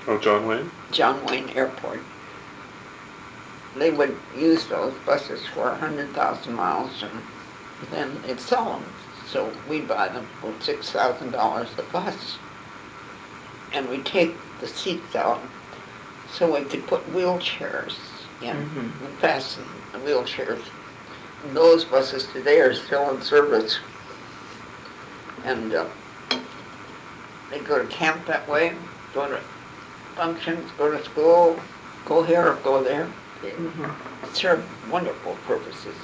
Speaker 3: Oh, John Wayne?
Speaker 2: John Wayne Airport. They would use those buses for 100,000 miles, and then they'd sell them. So we'd buy them for $6,000 a bus. And we'd take the seats out so we could put wheelchairs in and fasten the wheelchairs. And those buses today are still in service. And they go to camp that way, go to functions, go to school, go here or go there. It served wonderful purposes.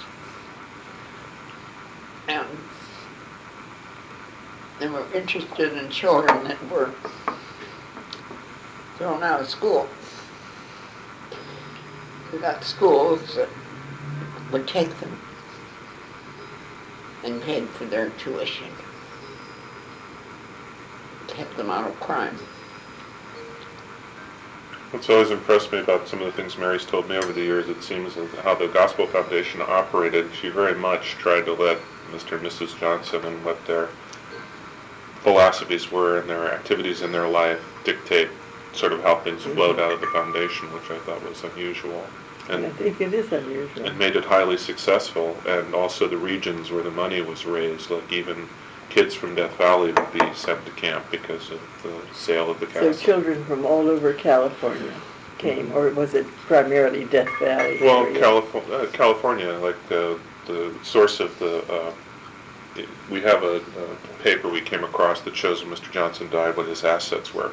Speaker 2: And they were interested in children that were thrown out of school. We got schools that would take them and paid for their tuition. Kept them out of crime.
Speaker 3: What's always impressed me about some of the things Mary's told me over the years, it seems, is how the Gospel Foundation operated. She very much tried to let Mr. and Mrs. Johnson and what their philosophies were and their activities in their life dictate sort of how things flowed out of the foundation, which I thought was unusual. And
Speaker 1: I think it is unusual.
Speaker 3: and made it highly successful, and also the regions where the money was raised, like even kids from Death Valley would be sent to camp because of the sale of the castle.
Speaker 1: So children from all over California came, or was it primarily Death Valley?
Speaker 3: Well,
Speaker 1: area?
Speaker 3: California, like the source of the, we have a paper we came across that shows when Mr. Johnson died what his assets were.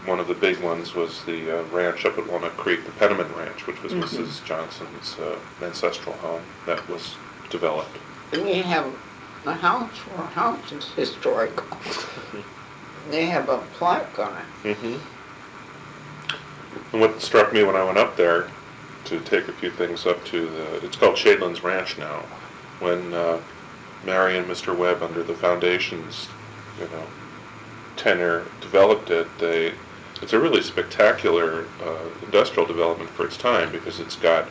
Speaker 3: One of the big ones was the ranch up at Walnut Creek, the Penniman Ranch, which was Mrs. Johnson's ancestral home that was developed.
Speaker 2: And we have a house where a house is historical. They have a plaque on it.
Speaker 3: And what struck me when I went up there to take a few things up to it's called Shadelands Ranch now, when Mary and Mr. Webb, under the foundation's, tenure, developed it, it's a really spectacular industrial development for its time, because it's got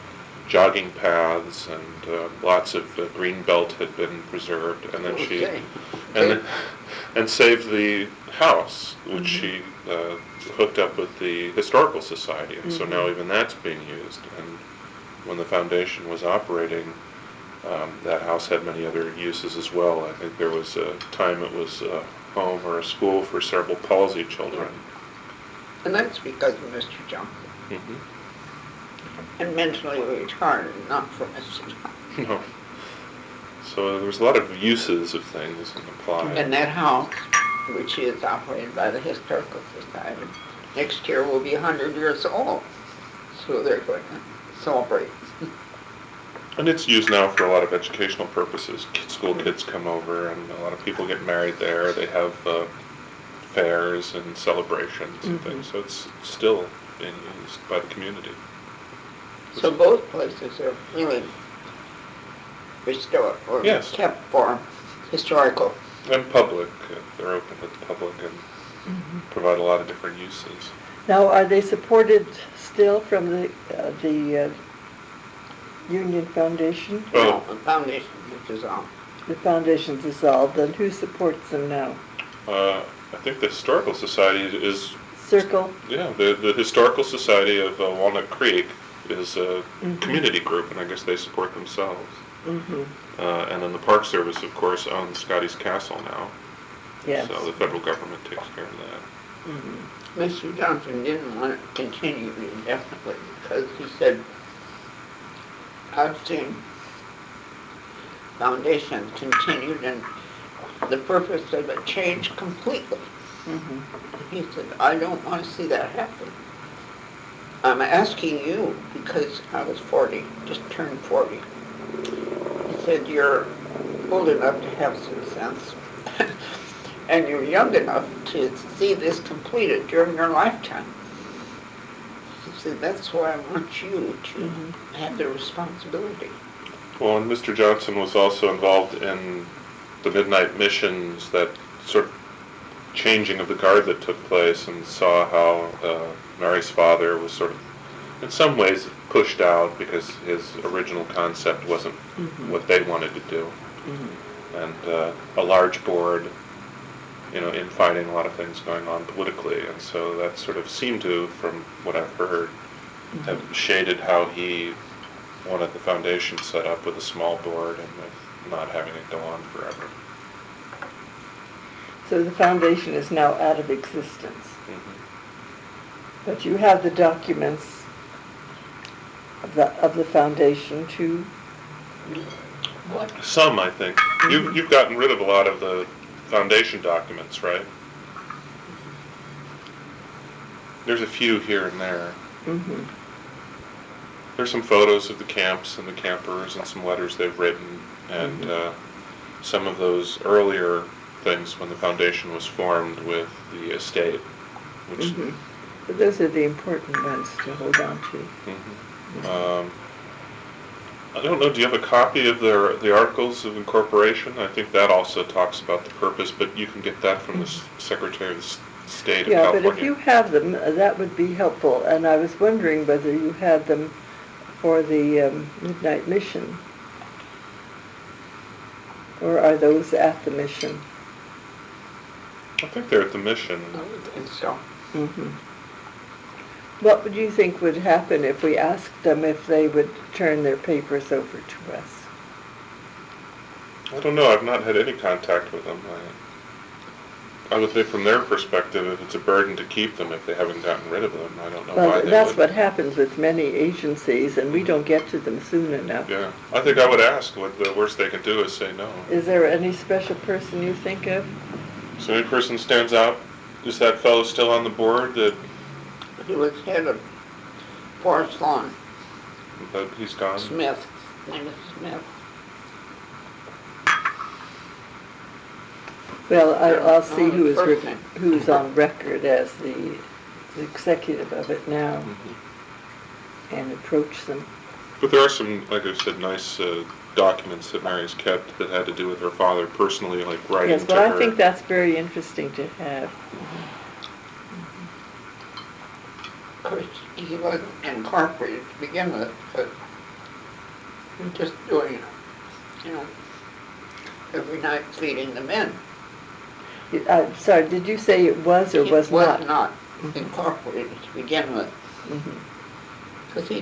Speaker 3: jogging paths, and lots of green belt had been preserved. And then she
Speaker 2: Okay.
Speaker 3: and saved the house, which she hooked up with the historical society, and so now even that's being used. And when the foundation was operating, that house had many other uses as well. I think there was a time it was a home or a school for cerebral palsy children.
Speaker 2: And that's because of Mr. Johnson.
Speaker 3: Mm-hmm.
Speaker 2: And mentally retarded, not for Mr. Johnson.
Speaker 3: No. So there's a lot of uses of things applied.
Speaker 2: And that house, which is operated by the Historical Society, next year will be 100 years old. So they're going to celebrate.
Speaker 3: And it's used now for a lot of educational purposes. School kids come over, and a lot of people get married there. They have fairs and celebrations and things. So it's still being used by the community.
Speaker 2: So both places are really restored or
Speaker 3: Yes.
Speaker 2: kept for historical.
Speaker 3: And public. They're open to the public and provide a lot of different uses.
Speaker 1: Now, are they supported still from the Union Foundation?
Speaker 3: Oh.
Speaker 2: The foundation, which is on.
Speaker 1: The foundation's dissolved, and who supports them now?
Speaker 3: I think the Historical Society is,
Speaker 1: Circle?
Speaker 3: yeah, the Historical Society of Walnut Creek is a community group, and I guess they support themselves. And then the Park Service, of course, owns Scotty's Castle now.
Speaker 1: Yes.
Speaker 3: So the federal government takes care of that.
Speaker 2: Mr. Johnson didn't want to continue indefinitely because he said, I've seen foundations continued and the purpose of it changed completely. He said, I don't want to see that happen. I'm asking you because I was 40, just turned 40. He said, you're old enough to have some sense and you're young enough to see this completed during your lifetime. He said, that's why I want you to have the responsibility.
Speaker 3: Well, and Mr. Johnson was also involved in the midnight missions, that sort of changing of the guard that took place, and saw how Mary's father was sort of, in some ways, pushed out because his original concept wasn't what they wanted to do. And a large board, infighting, a lot of things going on politically, and so that sort of seemed to, from what I've heard, have shaded how he wanted the foundation set up with a small board and with not having it go on forever.
Speaker 1: So the foundation is now out of existence. But you have the documents of the foundation too?
Speaker 2: What?
Speaker 3: Some, I think. You've gotten rid of a lot of the foundation documents, right? There's a few here and there. There's some photos of the camps and the campers and some letters they've written, and some of those earlier things when the foundation was formed with the estate, which
Speaker 1: But those are the important ones to hold on to.
Speaker 3: I don't know, do you have a copy of the Articles of Incorporation? I think that also talks about the purpose, but you can get that from the Secretary of the State of California.
Speaker 1: Yeah, but if you have them, that would be helpful. And I was wondering whether you had them for the midnight mission, or are those at the mission?
Speaker 3: I think they're at the mission.
Speaker 2: I would think so.
Speaker 1: What would you think would happen if we asked them if they would turn their papers over to us?
Speaker 3: I don't know, I've not had any contact with them. I would think from their perspective, if it's a burden to keep them if they haven't gotten rid of them, I don't know why
Speaker 1: Well,
Speaker 3: they
Speaker 1: that's
Speaker 3: would.
Speaker 1: what happens with many agencies, and we don't get to them soon enough.
Speaker 3: Yeah, I think I would ask. What the worst they can do is say no.
Speaker 1: Is there any special person you think of?
Speaker 3: So any person stands out? Is that fellow still on the board?
Speaker 2: He was head of Forest Lawn.
Speaker 3: But he's gone.
Speaker 2: Smith. His name is Smith.
Speaker 1: Well, I'll see who
Speaker 2: First name.
Speaker 1: who's on record as the executive of it now, and approach them.
Speaker 3: But there are some, like I said, nice documents that Mary's kept that had to do with her father personally, like writing
Speaker 1: Yes,
Speaker 3: to
Speaker 1: well,
Speaker 3: her.
Speaker 1: I think that's very interesting to have.
Speaker 2: Of course, he wasn't incorporated to begin with, but and just doing, you know, every night feeding the men.
Speaker 1: Sorry, did you say it was or was not?
Speaker 2: It was not incorporated to begin with, because he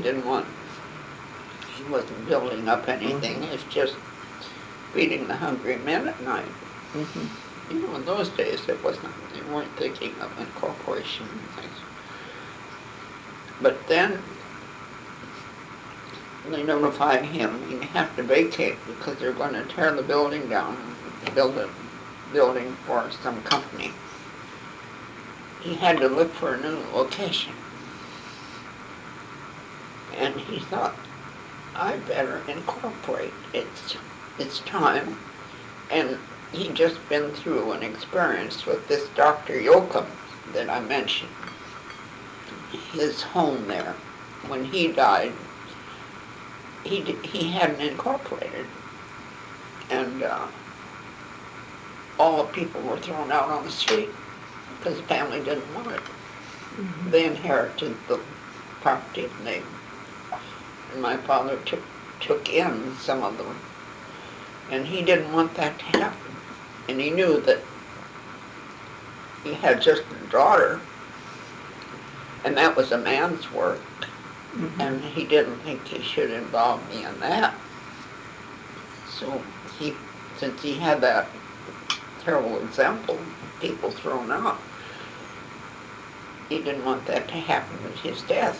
Speaker 2: wasn't building up anything. It's just feeding the hungry men at night. You know, in those days, they weren't thinking of incorporation and things. But then they notified him he'd have to vacate because they're going to tear the building down and build a building for some company. He had to look for a new location. And he thought, I better incorporate. It's time. And he'd just been through an experience with this Dr. Yoakum that I mentioned. His home there. When he died, he hadn't incorporated. And all the people were thrown out on the street because the family didn't want it. They inherited the property and my father took in some of them. And he didn't want that to happen. And he knew that he had just a daughter, and that was a man's work. And he didn't think he should involve me in that. So since he had that terrible example, people thrown out, he didn't want that to happen at his death.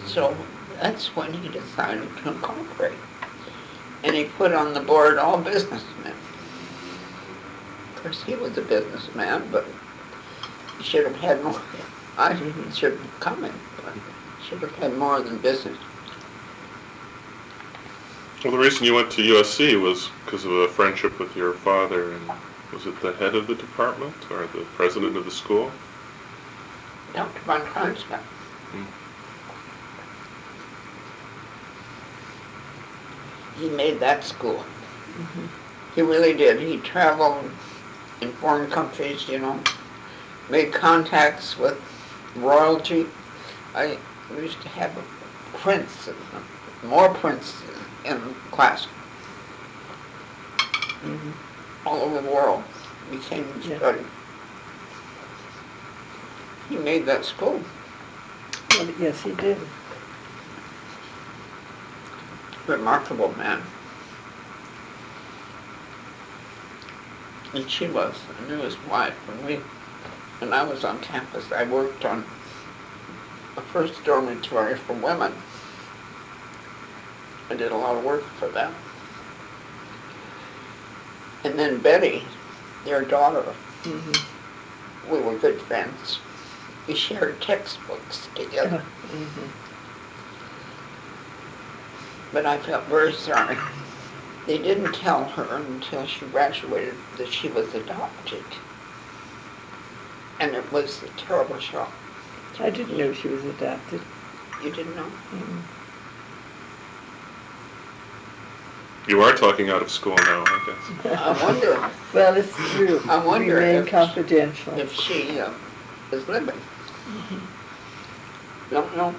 Speaker 2: So that's when he decided to incorporate. And he put on the board all businessmen. Of course, he was a businessman, but he should have had more. I should have come in, but should have had more than business.
Speaker 3: Well, the reason you went to USC was because of a friendship with your father, and was it the head of the department or the president of the school?
Speaker 2: Dr. von Kronstadt. He made that school. He really did. He traveled in foreign countries, you know, made contacts with royalty. I used to have a prince, more princes in class. All over the world. We came and studied. He made that school.
Speaker 1: Well, yes, he did.
Speaker 2: Remarkable man. And she was. I knew his wife. When I was on campus, I worked on a first dormitory for women. I did a lot of work for them. And then Betty, their daughter, we were good friends. We shared textbooks together. But I felt very sorry. They didn't tell her until she graduated that she was adopted. And it was a terrible shock.
Speaker 1: I didn't know she was adopted.
Speaker 2: You didn't know?
Speaker 3: You are talking out of school now, I guess.
Speaker 2: I wonder.
Speaker 1: Well, it's true.
Speaker 2: I wonder
Speaker 1: Remain confidential.
Speaker 2: if she is living. Don't know.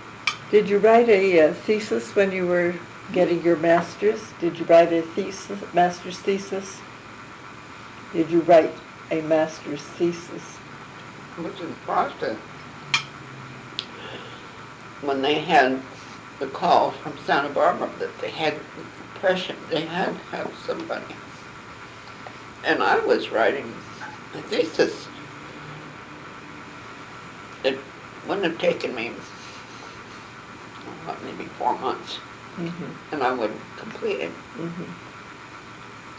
Speaker 1: Did you write a thesis when you were getting your master's? Did you write a thesis, master's thesis? Did you write a master's thesis?
Speaker 2: I was in Boston when they had the call from Santa Barbara that they had depression. They had to have somebody. And I was writing a thesis. It wouldn't have taken me maybe 4 months, and I would complete it.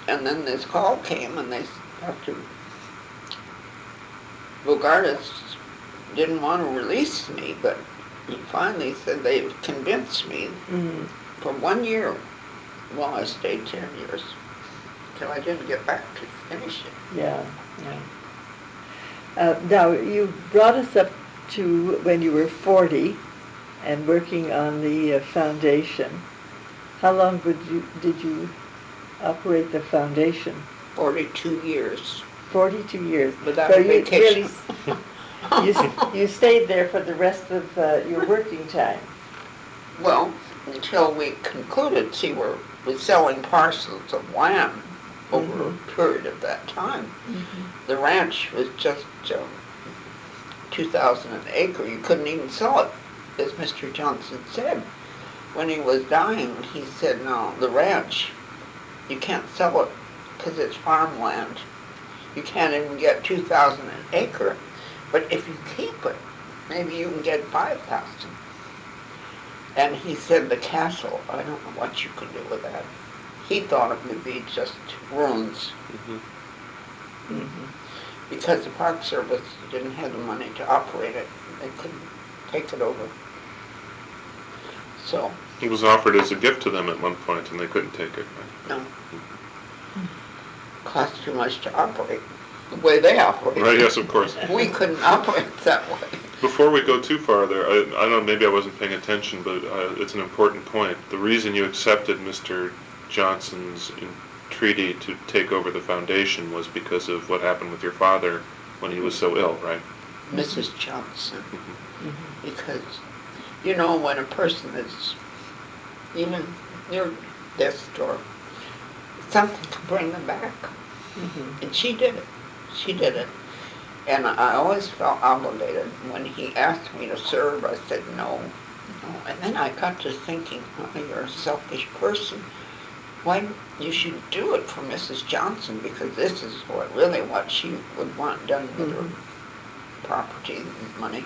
Speaker 2: And then this call came, and Dr. Bogardus didn't want to release me, but he finally said they've convinced me for 1 year. Well, I stayed 10 years till I didn't get back to finish it.
Speaker 1: Yeah. Now, you brought us up to when you were 40 and working on the foundation. How long did you operate the foundation?
Speaker 2: 42 years.
Speaker 1: 42 years.
Speaker 2: Without a vacation.
Speaker 1: You stayed there for the rest of your working time.
Speaker 2: Well, until we concluded, see, we're was selling parcels of land over a period of that time. The ranch was just 2,000 an acre. You couldn't even sell it, as Mr. Johnson said. When he was dying, he said, no, the ranch, you can't sell it because it's farmland. You can't even get 2,000 an acre, but if you keep it, maybe you can get 5,000. And he said the castle, I don't know what you could do with that. He thought it would be just ruins. Because the Park Service didn't have the money to operate it. They couldn't take it over. So.
Speaker 3: It was offered as a gift to them at one point and they couldn't take it, right?
Speaker 2: No. Cost too much to operate the way they operate.
Speaker 3: Right, yes, of course.
Speaker 2: We couldn't operate that way.
Speaker 3: Before we go too far there, I don't know, maybe I wasn't paying attention, but it's an important point. The reason you accepted Mr. Johnson's treaty to take over the foundation was because of what happened with your father when he was so ill, right?
Speaker 2: Mrs. Johnson. Because, you know, when a person is even near death's door, something can bring them back. And she did it. She did it. And I always felt obligated. When he asked me to serve, I said no. And then I got to thinking, oh, you're a selfish person. Why, you should do it for Mrs. Johnson, because this is what she would want done with her property and money.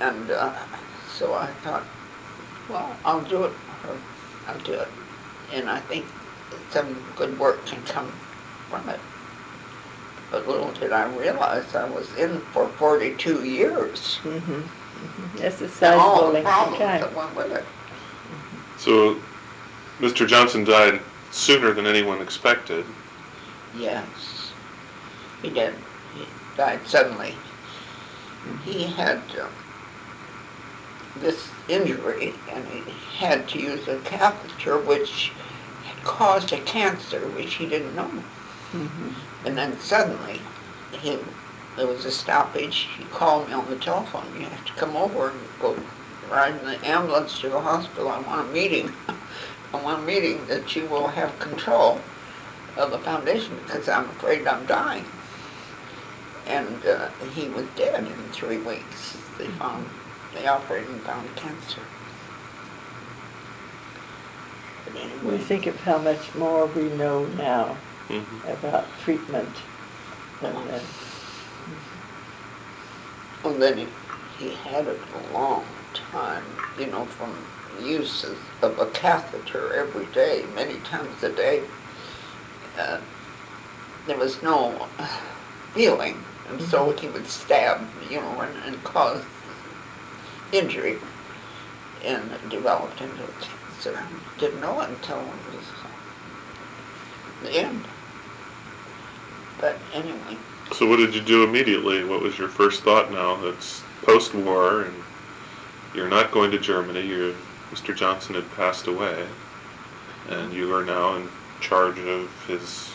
Speaker 2: And so I thought, well, I'll do it for her. I'll do it. And I think some good work can come from it. But little did I realize I was in for 42 years.
Speaker 1: That's a sizable
Speaker 2: and all
Speaker 1: length of
Speaker 2: the problems
Speaker 1: time.
Speaker 2: that went with it.
Speaker 3: So, Mr. Johnson died sooner than anyone expected.
Speaker 2: Yes, he did. He died suddenly. He had this injury, and he had to use a catheter, which had caused a cancer, which he didn't know. And then suddenly, there was a stoppage. He called me on the telephone. You have to come over and go ride in the ambulance to the hospital. I want a meeting. I want a meeting that you will have control of the foundation because I'm afraid I'm dying. And he was dead in 3 weeks. They operated and found cancer. But anyway.
Speaker 1: We think of how much more we know now about treatment than then.
Speaker 2: Well, then he had it a long time, you know, from use of a catheter every day, many times a day. There was no healing, and so he would stab, you know, and cause injury, and it developed into a cancer. Didn't know it until it was the end. But anyway.
Speaker 3: So what did you do immediately? What was your first thought now? It's post-war, and you're not going to Germany. Mr. Johnson had passed away, and you are now in charge of his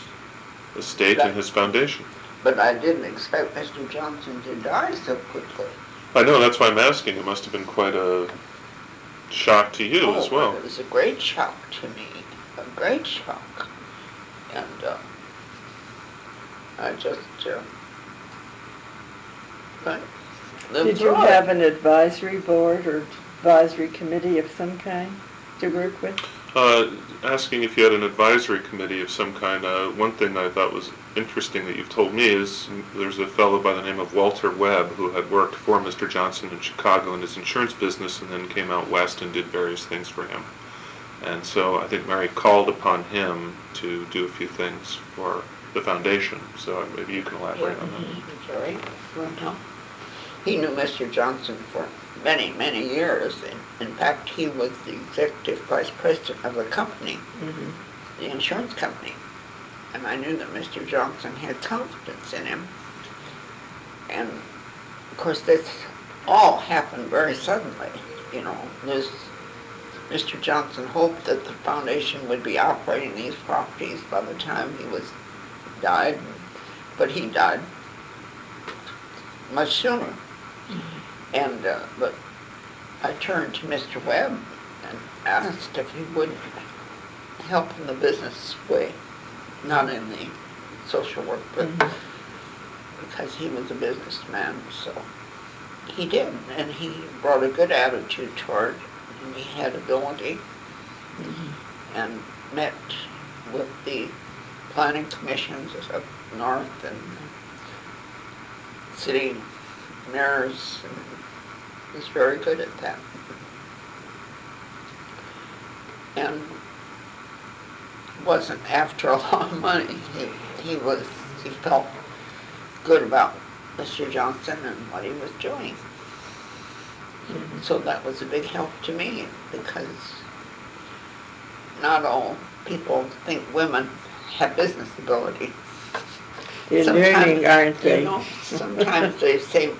Speaker 3: estate and his foundation.
Speaker 2: But I didn't expect Mr. Johnson to die so quickly.
Speaker 3: I know, that's why I'm asking. It must have been quite a shock to you as well.
Speaker 2: It was a great shock to me, a great shock. And I just, but lived
Speaker 1: Did you
Speaker 2: through it.
Speaker 1: have an advisory board or advisory committee of some kind to work with?
Speaker 3: Asking if you had an advisory committee of some kind, one thing I thought was interesting that you've told me is there's a fellow by the name of Walter Webb who had worked for Mr. Johnson in Chicago in his insurance business and then came out west and did various things for him. And so I think Mary called upon him to do a few things for the foundation. So maybe you can elaborate on that.
Speaker 2: Jerry, well, he knew Mr. Johnson for many, many years. In fact, he was the executive vice president of the company, the insurance company. And I knew that Mr. Johnson had confidence in him. And, of course, this all happened very suddenly. You know, Mr. Johnson hoped that the foundation would be operating these properties by the time he died, but he died much sooner. And but I turned to Mr. Webb and asked if he would help in the business way, not in the social work, but because he was a businessman, so he did, and he brought a good attitude toward it, and he had ability, and met with the planning commissions up north and city mayors, and was very good at that. And wasn't after a lot of money. He felt good about Mr. Johnson and what he was doing. So that was a big help to me, because not all people think women have business ability.
Speaker 1: They're learning, aren't they?
Speaker 2: You know, sometimes they say,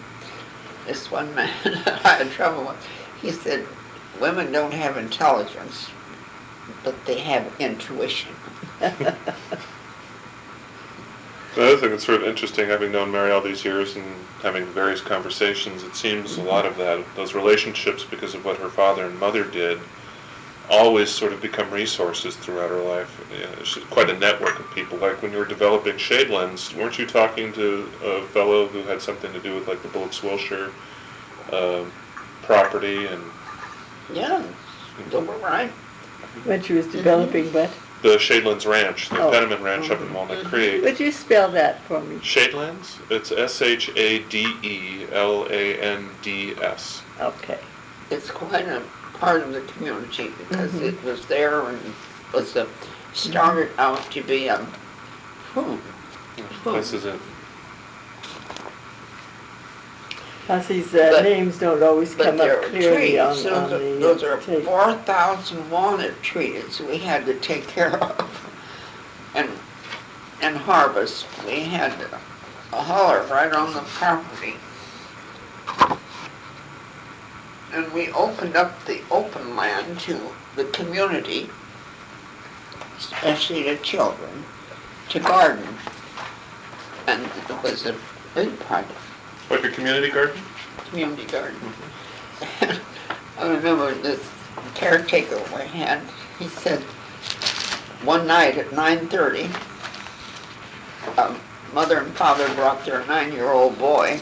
Speaker 2: this one man that I had trouble with, he said, women don't have intelligence, but they have intuition.
Speaker 3: The other thing that's sort of interesting, having known Mary all these years and having various conversations, it seems a lot of those relationships, because of what her father and mother did, always sort of become resources throughout her life. She's quite a network of people. Like when you were developing Shadelands, weren't you talking to a fellow who had something to do with like the Bullocks-Wilshire property? And
Speaker 2: Yeah, you were right.
Speaker 1: When she was developing what?
Speaker 3: the Shadelands Ranch, the
Speaker 1: Oh.
Speaker 3: Penniman Ranch up in Walnut Creek.
Speaker 1: Would you spell that for me?
Speaker 3: Shadelands? It's Shadelands.
Speaker 1: Okay.
Speaker 2: It's quite a part of the community, because it was there and was started out to be a
Speaker 3: This is it.
Speaker 1: These
Speaker 2: But-
Speaker 1: names don't always
Speaker 2: but
Speaker 1: come
Speaker 2: there
Speaker 1: up
Speaker 2: are
Speaker 1: clearly
Speaker 2: trees.
Speaker 1: on the
Speaker 2: Those are
Speaker 1: tape.
Speaker 2: 4,000 walnut trees we had to take care of and harvest. We had a holler right on the property. And we opened up the open land to the community, especially the children, to garden. And it was a big project.
Speaker 3: Like a community garden?
Speaker 2: Community garden. I remember this caretaker we had, he said, one night at 9:30, mother and father brought their 9-year-old boy,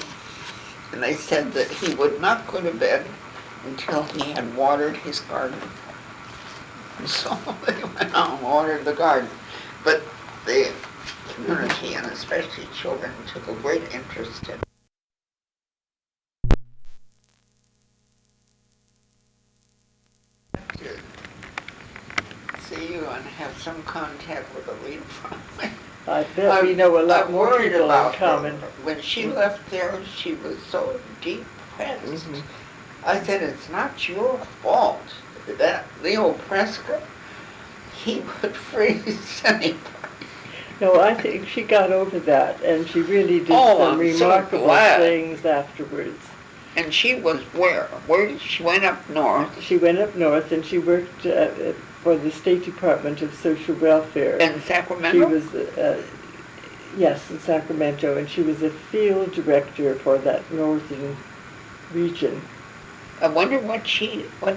Speaker 2: and they said that he would not go to bed until he had watered his garden. So they went out and watered the garden. But the community, and especially children, took a great interest in it. See you and have some contact with Alita Frommey.
Speaker 1: I bet we know a lot
Speaker 2: I'm
Speaker 1: more
Speaker 2: worried
Speaker 1: people in
Speaker 2: about her.
Speaker 1: common.
Speaker 2: When she left there, she was so depressed. I said, it's not your fault. That Leo Prescott, he would freeze anybody.
Speaker 1: No, I think she got over that, and she really did
Speaker 2: Oh,
Speaker 1: some
Speaker 2: I'm so
Speaker 1: remarkable
Speaker 2: glad.
Speaker 1: things afterwards.
Speaker 2: And she was where? Where did she went up north?
Speaker 1: She went up north and she worked for the State Department of Social Welfare.
Speaker 2: In
Speaker 1: She
Speaker 2: Sacramento?
Speaker 1: was, yes, in Sacramento, and she was a field director for that northern region.
Speaker 2: I wonder what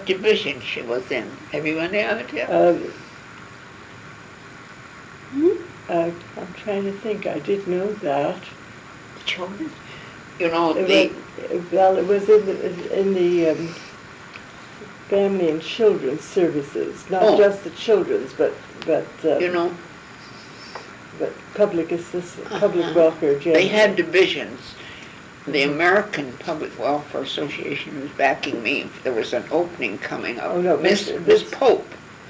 Speaker 2: division she was in. Have you any idea?
Speaker 1: I'm trying to think. I did know that.
Speaker 2: Children? You know,
Speaker 1: It was in the Family and Children's Services, not
Speaker 2: Oh.
Speaker 1: just the children's, but
Speaker 2: you know,
Speaker 1: but public assistance, public welfare generally.
Speaker 2: they had divisions. The American Public Welfare Association was backing me. There was an opening coming up.
Speaker 1: Oh, no,
Speaker 2: Miss
Speaker 1: Miss-
Speaker 2: Pope.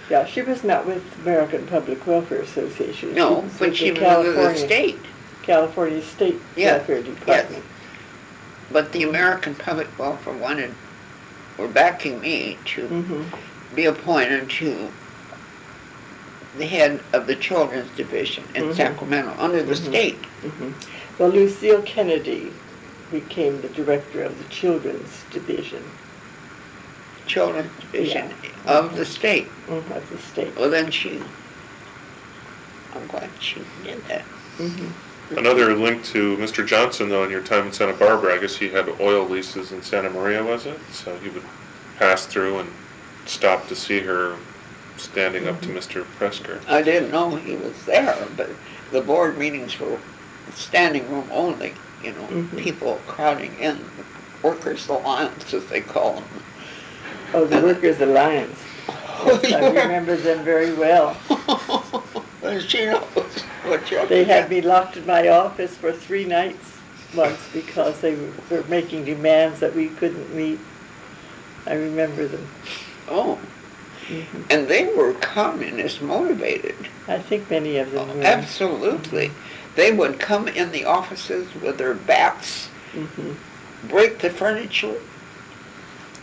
Speaker 1: Yeah, she was not with American Public Welfare Association.
Speaker 2: No, but
Speaker 1: with
Speaker 2: she
Speaker 1: the
Speaker 2: was with the state.
Speaker 1: California State
Speaker 2: Yeah,
Speaker 1: Welfare Department.
Speaker 2: But the American Public Welfare were backing me to
Speaker 1: Mm-hmm.
Speaker 2: be appointed to the head of the Children's Division in Sacramento, under the state.
Speaker 1: Well, Lucille Kennedy became the director of the Children's Division
Speaker 2: Children's Division of the state.
Speaker 1: of the state.
Speaker 2: Well, then I'm glad she did that.
Speaker 3: Another link to Mr. Johnson, though, in your time in Santa Barbara, I guess he had oil leases in Santa Maria, was it? So he would pass through and stop to see her standing up to Mr. Presker.
Speaker 2: I didn't know he was there, but the board meetings were standing room only, people crowding in, Workers' Alliance, as they call them.
Speaker 1: Oh, the Workers' Alliance. Yes, I remember them very well.
Speaker 2: She knows what you're
Speaker 1: They had me locked in my office for 3 nights once because they were making demands that we couldn't meet. I remember them.
Speaker 2: Oh, and they were communist motivated.
Speaker 1: I think many of them were.
Speaker 2: Absolutely. They would come in the offices with their bats, break the furniture,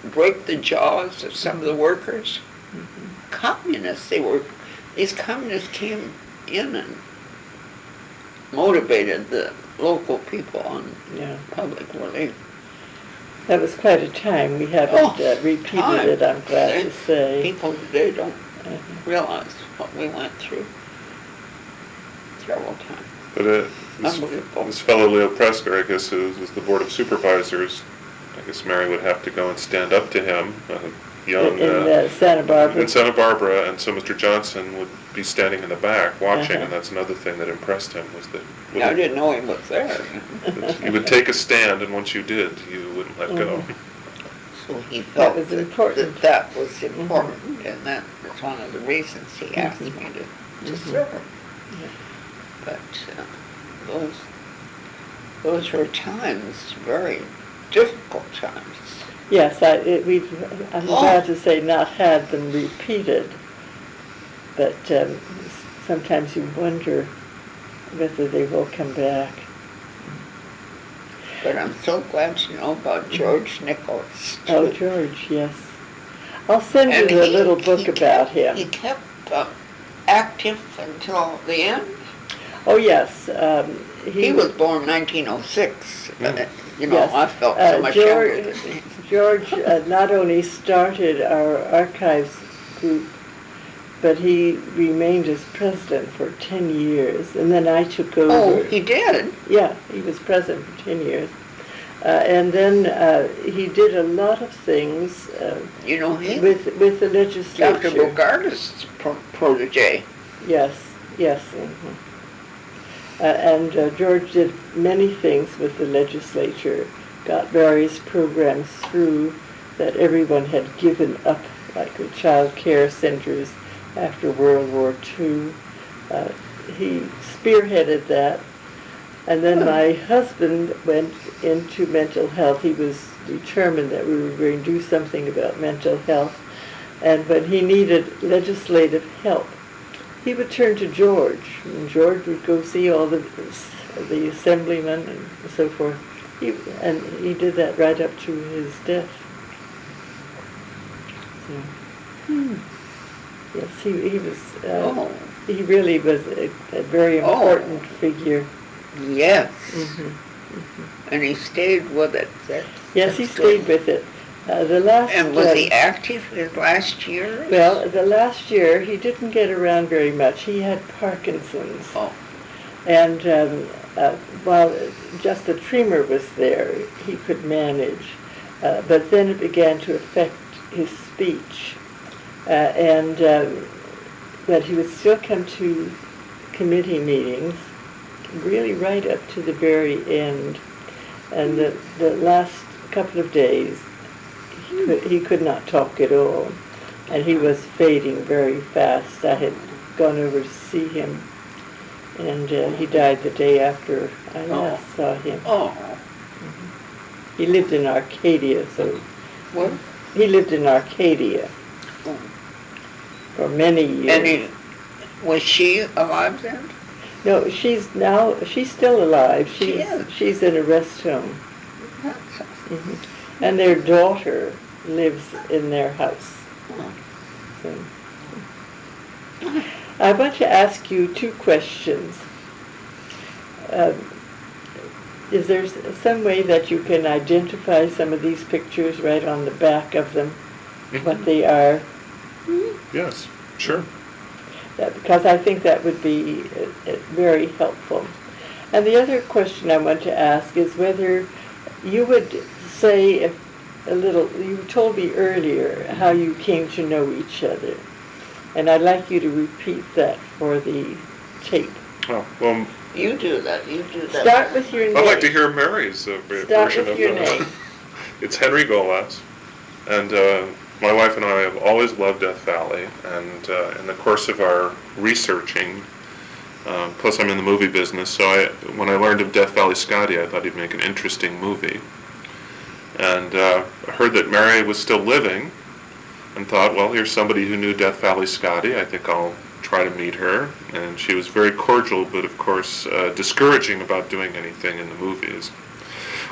Speaker 2: break the jaws of some of the workers. Communists, these communists came in and motivated the local people on public relief.
Speaker 1: That was quite a time. We haven't repeated it, I'm glad to say.
Speaker 2: People today don't realize what we went through. Terrible time.
Speaker 3: But
Speaker 2: Unbelievable.
Speaker 3: this fellow Leo Presker, I guess, who was the Board of Supervisors, I guess Mary would have to go and stand up to him, young...
Speaker 1: In Santa Barbara.
Speaker 3: In Santa Barbara, and so Mr. Johnson would be standing in the back watching, and that's another thing that impressed him, was that...
Speaker 2: I didn't know he was there.
Speaker 3: You would take a stand, and once you did, you wouldn't let go.
Speaker 2: So he felt
Speaker 1: that was important.
Speaker 2: that was important, and that was one of the reasons he asked me to serve. But those were times, very difficult times.
Speaker 1: Yes, I'm glad to say not had them repeated, but sometimes you wonder whether they will come back.
Speaker 2: But I'm so glad to know about George Nichols.
Speaker 1: Oh, George, yes. I'll send you a little book about him.
Speaker 2: He kept active until the end.
Speaker 1: Oh, yes.
Speaker 2: He was born 1906.
Speaker 1: Yes.
Speaker 2: I felt so much younger than him.
Speaker 1: George not only started our archives group, but he remained as president for 10 years, and then I took over.
Speaker 2: Oh, he did?
Speaker 1: Yeah, he was president for 10 years. And then he did a lot of things with the legislature.
Speaker 2: Dr. Bogart's protege.
Speaker 1: Yes. And George did many things with the legislature, got various programs through that everyone had given up, like the child care centers after World War II. He spearheaded that. And then my husband went into mental health. He was determined that we were going to do something about mental health. And when he needed legislative help, he would turn to George, and George would go see all the assemblymen and so forth. And he did that right up to his death. Yes, he was. He really was a very important figure.
Speaker 2: Yes. And he stayed with it.
Speaker 1: Yes, he stayed with it.
Speaker 2: And was he active his last year?
Speaker 1: Well, the last year he didn't get around very much. He had Parkinson's.
Speaker 2: Oh.
Speaker 1: And while just the tremor was there, he could manage. But then it began to affect his speech. But he would still come to committee meetings, really right up to the very end. And the last couple of days, he could not talk at all, and he was fading very fast. I had gone over to see him, and he died the day after I last saw him. He lived in Arcadia, so...
Speaker 2: What?
Speaker 1: He lived in Arcadia for many years.
Speaker 2: Was she alive then?
Speaker 1: No, she's still alive. She's in a rest home. And their daughter lives in their house. So. I want to ask you 2 questions. Is there some way that you can identify some of these pictures right on the back of them, what they are?
Speaker 3: Yes, sure.
Speaker 1: Because I think that would be very helpful. And the other question I want to ask is whether you would say you told me earlier how you came to know each other. And I'd like you to repeat that for the tape.
Speaker 3: Oh, well,
Speaker 2: You do that. You do that.
Speaker 1: Start with your name.
Speaker 3: I'd like to hear Mary's
Speaker 1: Start
Speaker 3: version
Speaker 1: with
Speaker 3: of
Speaker 1: your
Speaker 3: that.
Speaker 1: name.
Speaker 3: It's Henry Golas, and my wife and I have always loved Death Valley, and in the course of our researching, plus I'm in the movie business, so when I learned of Death Valley Scotty, I thought he'd make an interesting movie. And I heard that Mary was still living, and thought, well, here's somebody who knew Death Valley Scotty. I think I'll try to meet her. And she was very cordial, but of course discouraging about doing anything in the movies.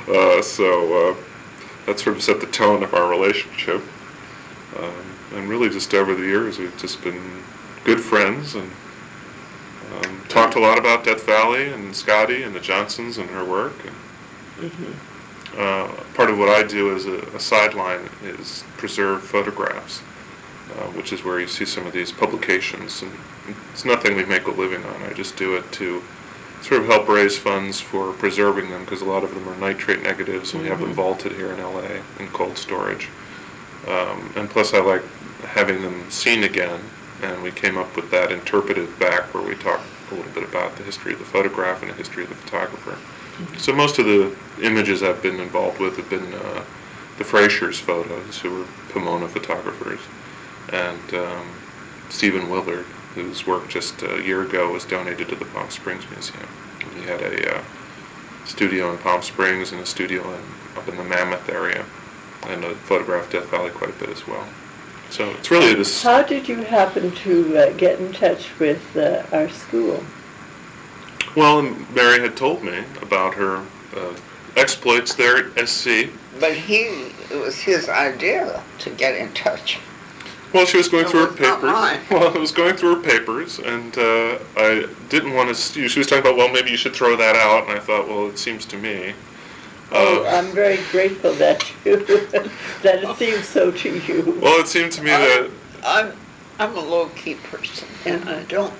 Speaker 3: So that sort of set the tone of our relationship. And really just over the years, we've just been good friends and talked a lot about Death Valley and Scotty and the Johnsons and her work. And, part of what I do as a sideline is preserve photographs, which is where you see some of these publications. And it's nothing we make a living on. I just do it to sort of help raise funds for preserving them, because a lot of them are nitrate negatives, and we have them vaulted here in LA in cold storage. And plus I like having them seen again, and we came up with that interpretive back where we talk a little bit about the history of the photograph and the history of the photographer. So most of the images I've been involved with have been the Frasier's photos, who were Pomona photographers, and Stephen Willard, whose work just a year ago was donated to the Palm Springs Museum. And he had a studio in Palm Springs and a studio up in the Mammoth area, and photographed Death Valley quite a bit as well. So it's really this...
Speaker 1: How did you happen to get in touch with our school?
Speaker 3: Well, Mary had told me about her exploits there at SC.
Speaker 2: But it was his idea to get in touch.
Speaker 3: Well, she was going through her
Speaker 2: was not
Speaker 3: papers.
Speaker 2: mine.
Speaker 3: Well, I was going through her papers, and I didn't want to... She was talking about, well, maybe you should throw that out, and I thought, well, it seems to me...
Speaker 1: I'm very grateful that that it seems so to you.
Speaker 3: Well, it seemed to me that...
Speaker 2: I'm a low-key person, and I don't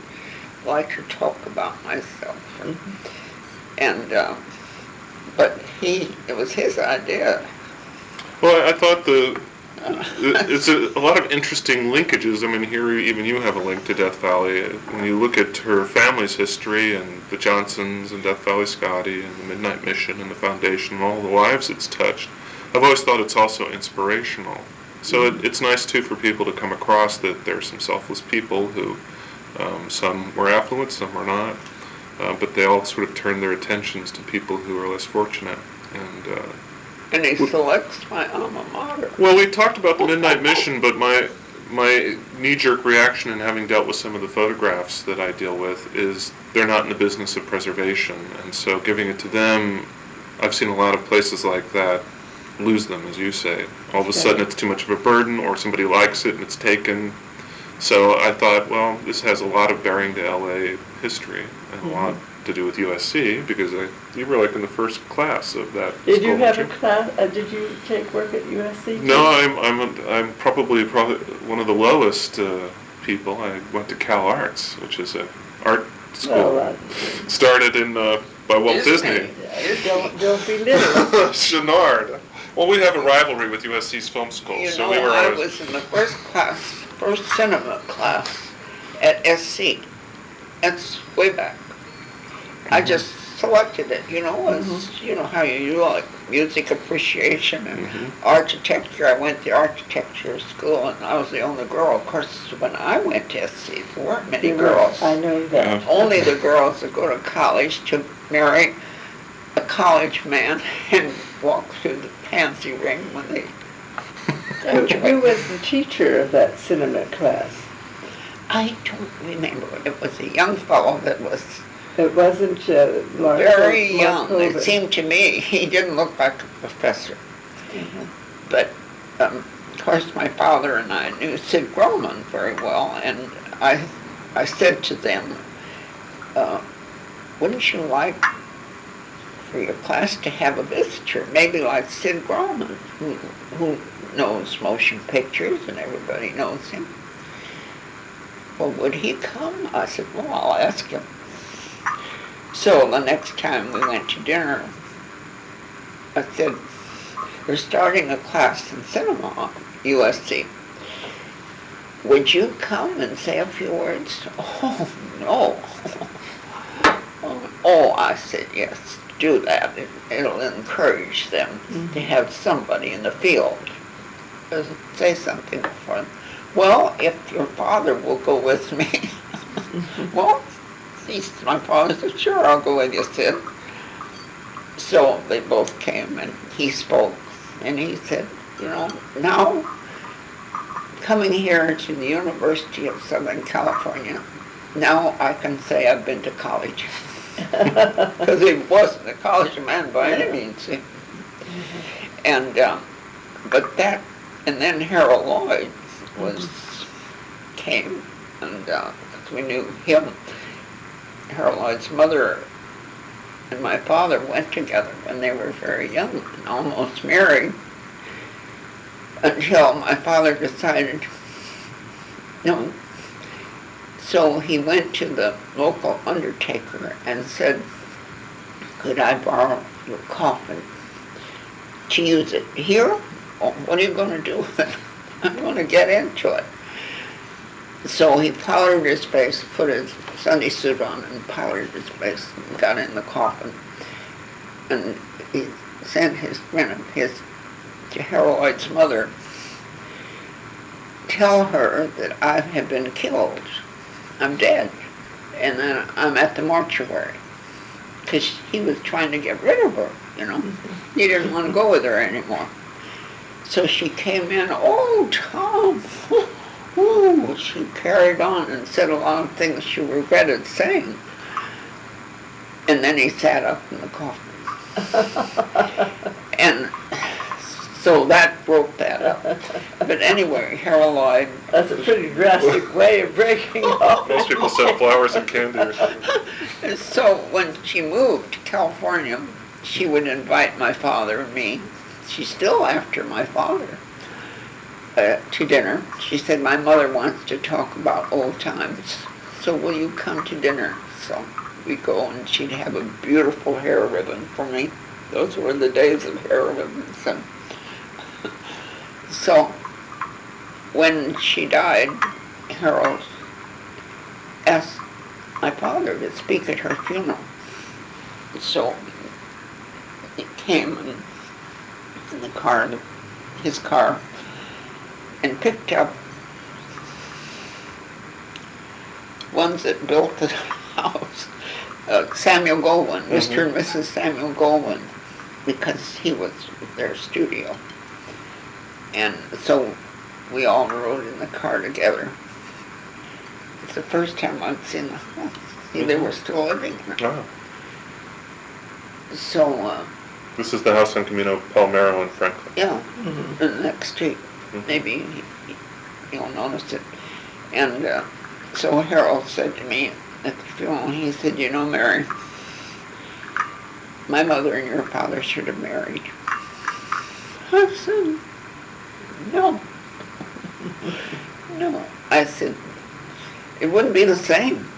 Speaker 2: like to talk about myself. And but it was his idea.
Speaker 3: Well, I thought it's a lot of interesting linkages. I mean, here even you have a link to Death Valley. When you look at her family's history and the Johnsons and Death Valley Scotty and the Midnight Mission and the Foundation and all the lives it's touched, I've always thought it's also inspirational. So it's nice, too, for people to come across that there are some selfless people who, some were affluent, some were not, but they all sort of turn their attentions to people who are less fortunate.
Speaker 2: And he selects my alma mater.
Speaker 3: Well, we talked about the Midnight Mission, but my knee-jerk reaction in having dealt with some of the photographs that I deal with is they're not in the business of preservation, and so giving it to them, I've seen a lot of places like that lose them, as you say. All of a sudden it's too much of a burden, or somebody likes it and it's taken. So I thought, well, this has a lot of bearing to LA history and a lot to do with USC, because you were like in the first class of that.
Speaker 1: Did you have a
Speaker 3: weren't you?
Speaker 1: class? Did you take work at USC?
Speaker 3: No, I'm probably one of the lowest people. I went to Cal Arts, which is an art school. Started by Walt Disney.
Speaker 1: Don't belittle.
Speaker 3: Chenard. Well, we have a rivalry with USC's film school,
Speaker 2: You
Speaker 3: so
Speaker 2: know,
Speaker 3: we were
Speaker 2: I
Speaker 3: always...
Speaker 2: was in the first cinema class at SC. That's way back. I just selected it, you know, as you know how you do like music appreciation and architecture. I went to architecture school, and I was the only girl. Of course, when I went to SC, there weren't many girls.
Speaker 1: I know that.
Speaker 3: Yeah.
Speaker 2: Only the girls that go to college to marry a college man and walk through the pansy ring when they
Speaker 1: Who was the teacher of that cinema class?
Speaker 2: I don't remember. It was a young fellow that was
Speaker 1: It wasn't
Speaker 2: very young.
Speaker 1: Mark
Speaker 2: It seemed to me he didn't look like a professor. But of course, my father and I knew Sid Groman very well, and I said to them, "Wouldn't you like for your class to have a visitor, maybe like Sid Groman, who knows motion pictures and everybody knows him?" Well, would he come? I said, well, I'll ask him. So the next time we went to dinner, I said, we're starting a class in cinema at USC. would you come and say a few words? Oh, no. Oh, I said, yes, do that. It'll encourage them to have somebody in the field say something for them. Well, if your father will go with me. Well, my father said, sure, I'll go with you, Sid. So they both came and he spoke and he said, you know, now coming here to the University of Southern California, now I can say I've been to college. Because he wasn't a college man by any means. And, but that, and then Harold Lloyd came, and we knew him. Harold Lloyd's mother and my father went together when they were very young and almost married, until my father decided, no. So he went to the local undertaker and said, could I borrow your coffin to use it here? Oh, what are you going to do with it? I'm going to get into it. So he powdered his face, put his Sunday suit on and powdered his face and got in the coffin. And he sent his to Harold Lloyd's mother, tell her that I have been killed. I'm dead. And then I'm at the mortuary. Because he was trying to get rid of her, you know. He didn't want to go with her anymore. So she came in, oh, Tom. Ooh, she carried on and said a lot of things she regretted saying. And then he sat up in the coffin. And so that broke that up. But anyway, Harold Lloyd.
Speaker 1: That's a pretty drastic way of breaking off.
Speaker 3: Most people send flowers and candy or something.
Speaker 2: And so when she moved to California, she would invite my father and me. She's still after my father. To dinner. She said, my mother wants to talk about old times, so will you come to dinner? So we go, and she'd have a beautiful hair ribbon for me. Those were the days of hair ribbons. And so when she died, Harold asked my father to speak at her funeral. So he came in the car, his car, and picked up ones that built the house, Samuel Goldwyn, Mr. and Mrs. Samuel Goldwyn, because he was their studio. And so we all rode in the car together. It's the first time I'd seen the house. See, they were still living there.
Speaker 3: Oh.
Speaker 2: So,
Speaker 3: This is the house on Camino Palmero in Franklin.
Speaker 2: yeah, in the next street. Maybe you'll notice it. And so Harold said to me at the funeral, he said, you know, Mary, my mother and your father should have married. I said, no. No. I said, it wouldn't be the same.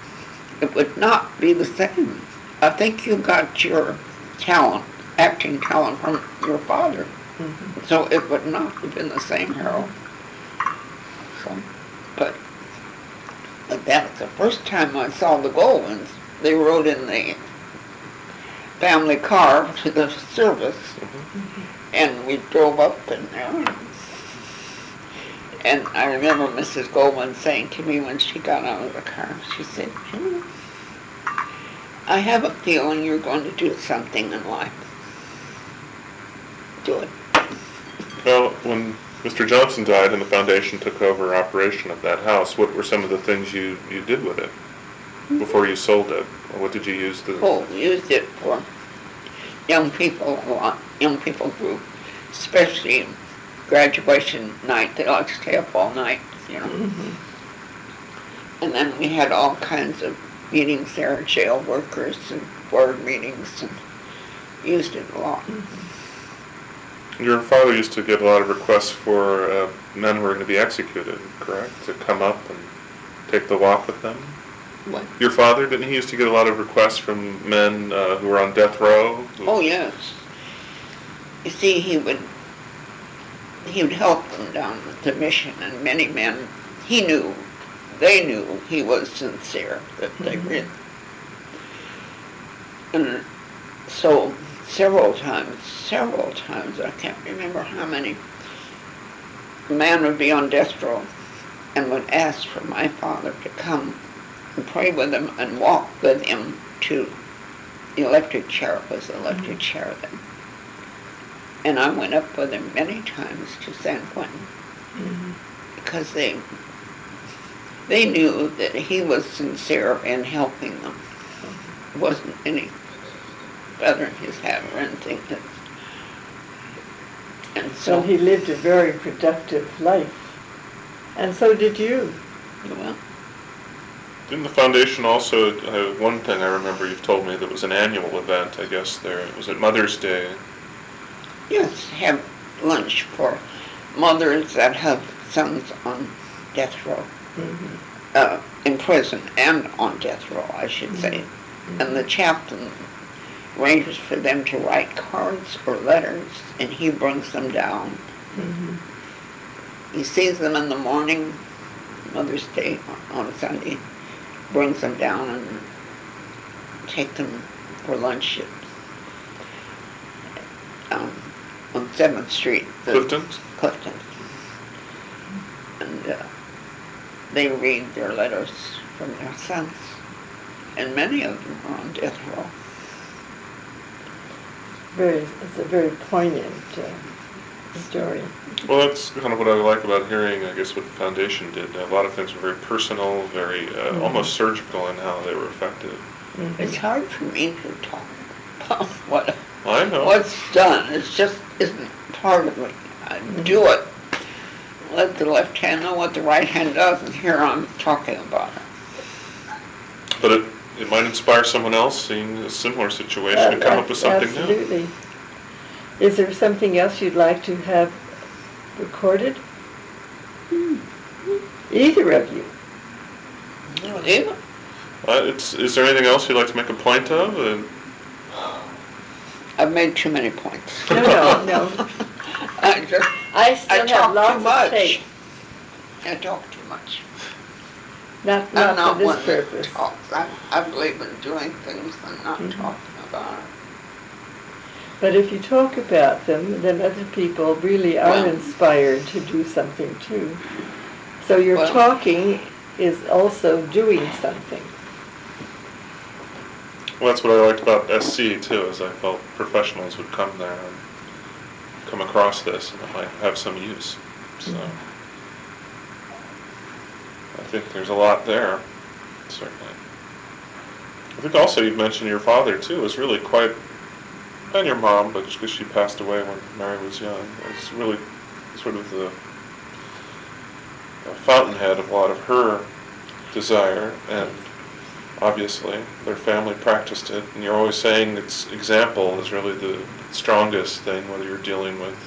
Speaker 2: It would not be the same. I think you got your talent, acting talent, from your father. So it would not have been the same, Harold. So, but that was the first time I saw the Goldwyns. They rode in the family car to the service, and we drove up in there. And I remember Mrs. Goldwyn saying to me when she got out of the car, she said, I have a feeling you're going to do something in life. Do it.
Speaker 3: Well, when Mr. Johnson died and the foundation took over operation of that house, what were some of the things you did with it before you sold it? Or what did you use the...
Speaker 2: Oh, used it for young people, a lot, young people group, especially graduation night. They like to stay up all night, you know. And then we had all kinds of meetings there, jail workers and board meetings, and used it a lot.
Speaker 3: Your father used to get a lot of requests for men who were going to be executed, correct? To come up and take the walk with them?
Speaker 2: What?
Speaker 3: Your father, didn't he used to get a lot of requests from men who were on death row?
Speaker 2: Oh, yes. You see, he would help them down at the mission, and many men he knew, they knew he was sincere, that they really. And so several times, I can't remember how many, a man would be on death row and would ask for my father to come and pray with him and walk with him to the electric chair, was the electric chair then. And I went up with him many times to San Quentin because they knew that he was sincere in helping them. It wasn't any feather in his hat or anything. And
Speaker 1: So
Speaker 2: so,
Speaker 1: he lived a very productive life. And so did you.
Speaker 2: well,
Speaker 3: Didn't the foundation also, one thing I remember you've told me that was an annual event, I guess there, was it Mother's Day?
Speaker 2: yes, have lunch for mothers that have sons on death row, in prison and on death row, I should say. And the chaplain arranges for them to write cards or letters, and he brings them down. He sees them in the morning, Mother's Day on Sunday, brings them down and take them for lunch on 7th Street.
Speaker 3: Clifton's?
Speaker 2: Clifton's. And they read their letters from their sons, and many of them are on death row.
Speaker 1: It's a very poignant story.
Speaker 3: Well, that's kind of what I like about hearing, I guess, what the foundation did. A lot of things were very personal, very almost surgical in how they were effective.
Speaker 2: It's hard for me to talk about
Speaker 3: I know.
Speaker 2: what's done. It just isn't part of me. I do it. Let the left hand know what the right hand does, and here I'm talking about it.
Speaker 3: But it might inspire someone else seeing a similar situation to come up with something new.
Speaker 1: Absolutely. Is there something else you'd like to have recorded? Either of you.
Speaker 2: Even
Speaker 3: Is there anything else you'd like to make a point of?
Speaker 2: I've made too many points.
Speaker 1: No. I still have
Speaker 2: talk
Speaker 1: lots
Speaker 2: too
Speaker 1: of
Speaker 2: much.
Speaker 1: tape.
Speaker 2: I talk too much.
Speaker 1: Not
Speaker 2: I'm not
Speaker 1: for this
Speaker 2: one that
Speaker 1: purpose.
Speaker 2: talks. I believe in doing things and not talking about it.
Speaker 1: But if you talk about them, then other people really are
Speaker 2: Well-
Speaker 1: inspired to do something too. So your
Speaker 2: Well-
Speaker 1: talking is also doing something.
Speaker 3: Well, that's what I liked about SC too, is I felt professionals would come there and come across this and it might have some use. So I think there's a lot there, certainly. I think also you'd mentioned your father too was really quite, and your mom, but because she passed away when Mary was young, was really sort of the fountainhead of a lot of her desire, and obviously their family practiced it, and you're always saying its example is really the strongest thing, whether you're dealing with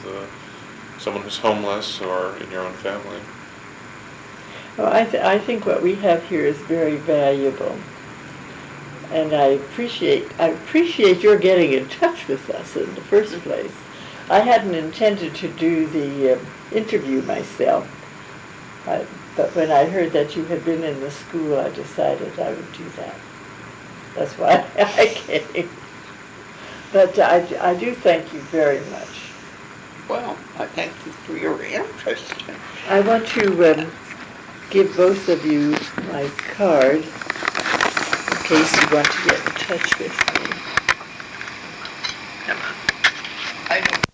Speaker 3: someone who's homeless or in your own family.
Speaker 1: Well, I think what we have here is very valuable. And I appreciate your getting in touch with us in the first place. I hadn't intended to do the interview myself, but when I heard that you had been in the school, I decided I would do that. That's why I came. But I do thank you very much.
Speaker 2: Well, I thank you for your interest.
Speaker 1: I want to give both of you my card in case you want to get in touch with me.
Speaker 2: I don't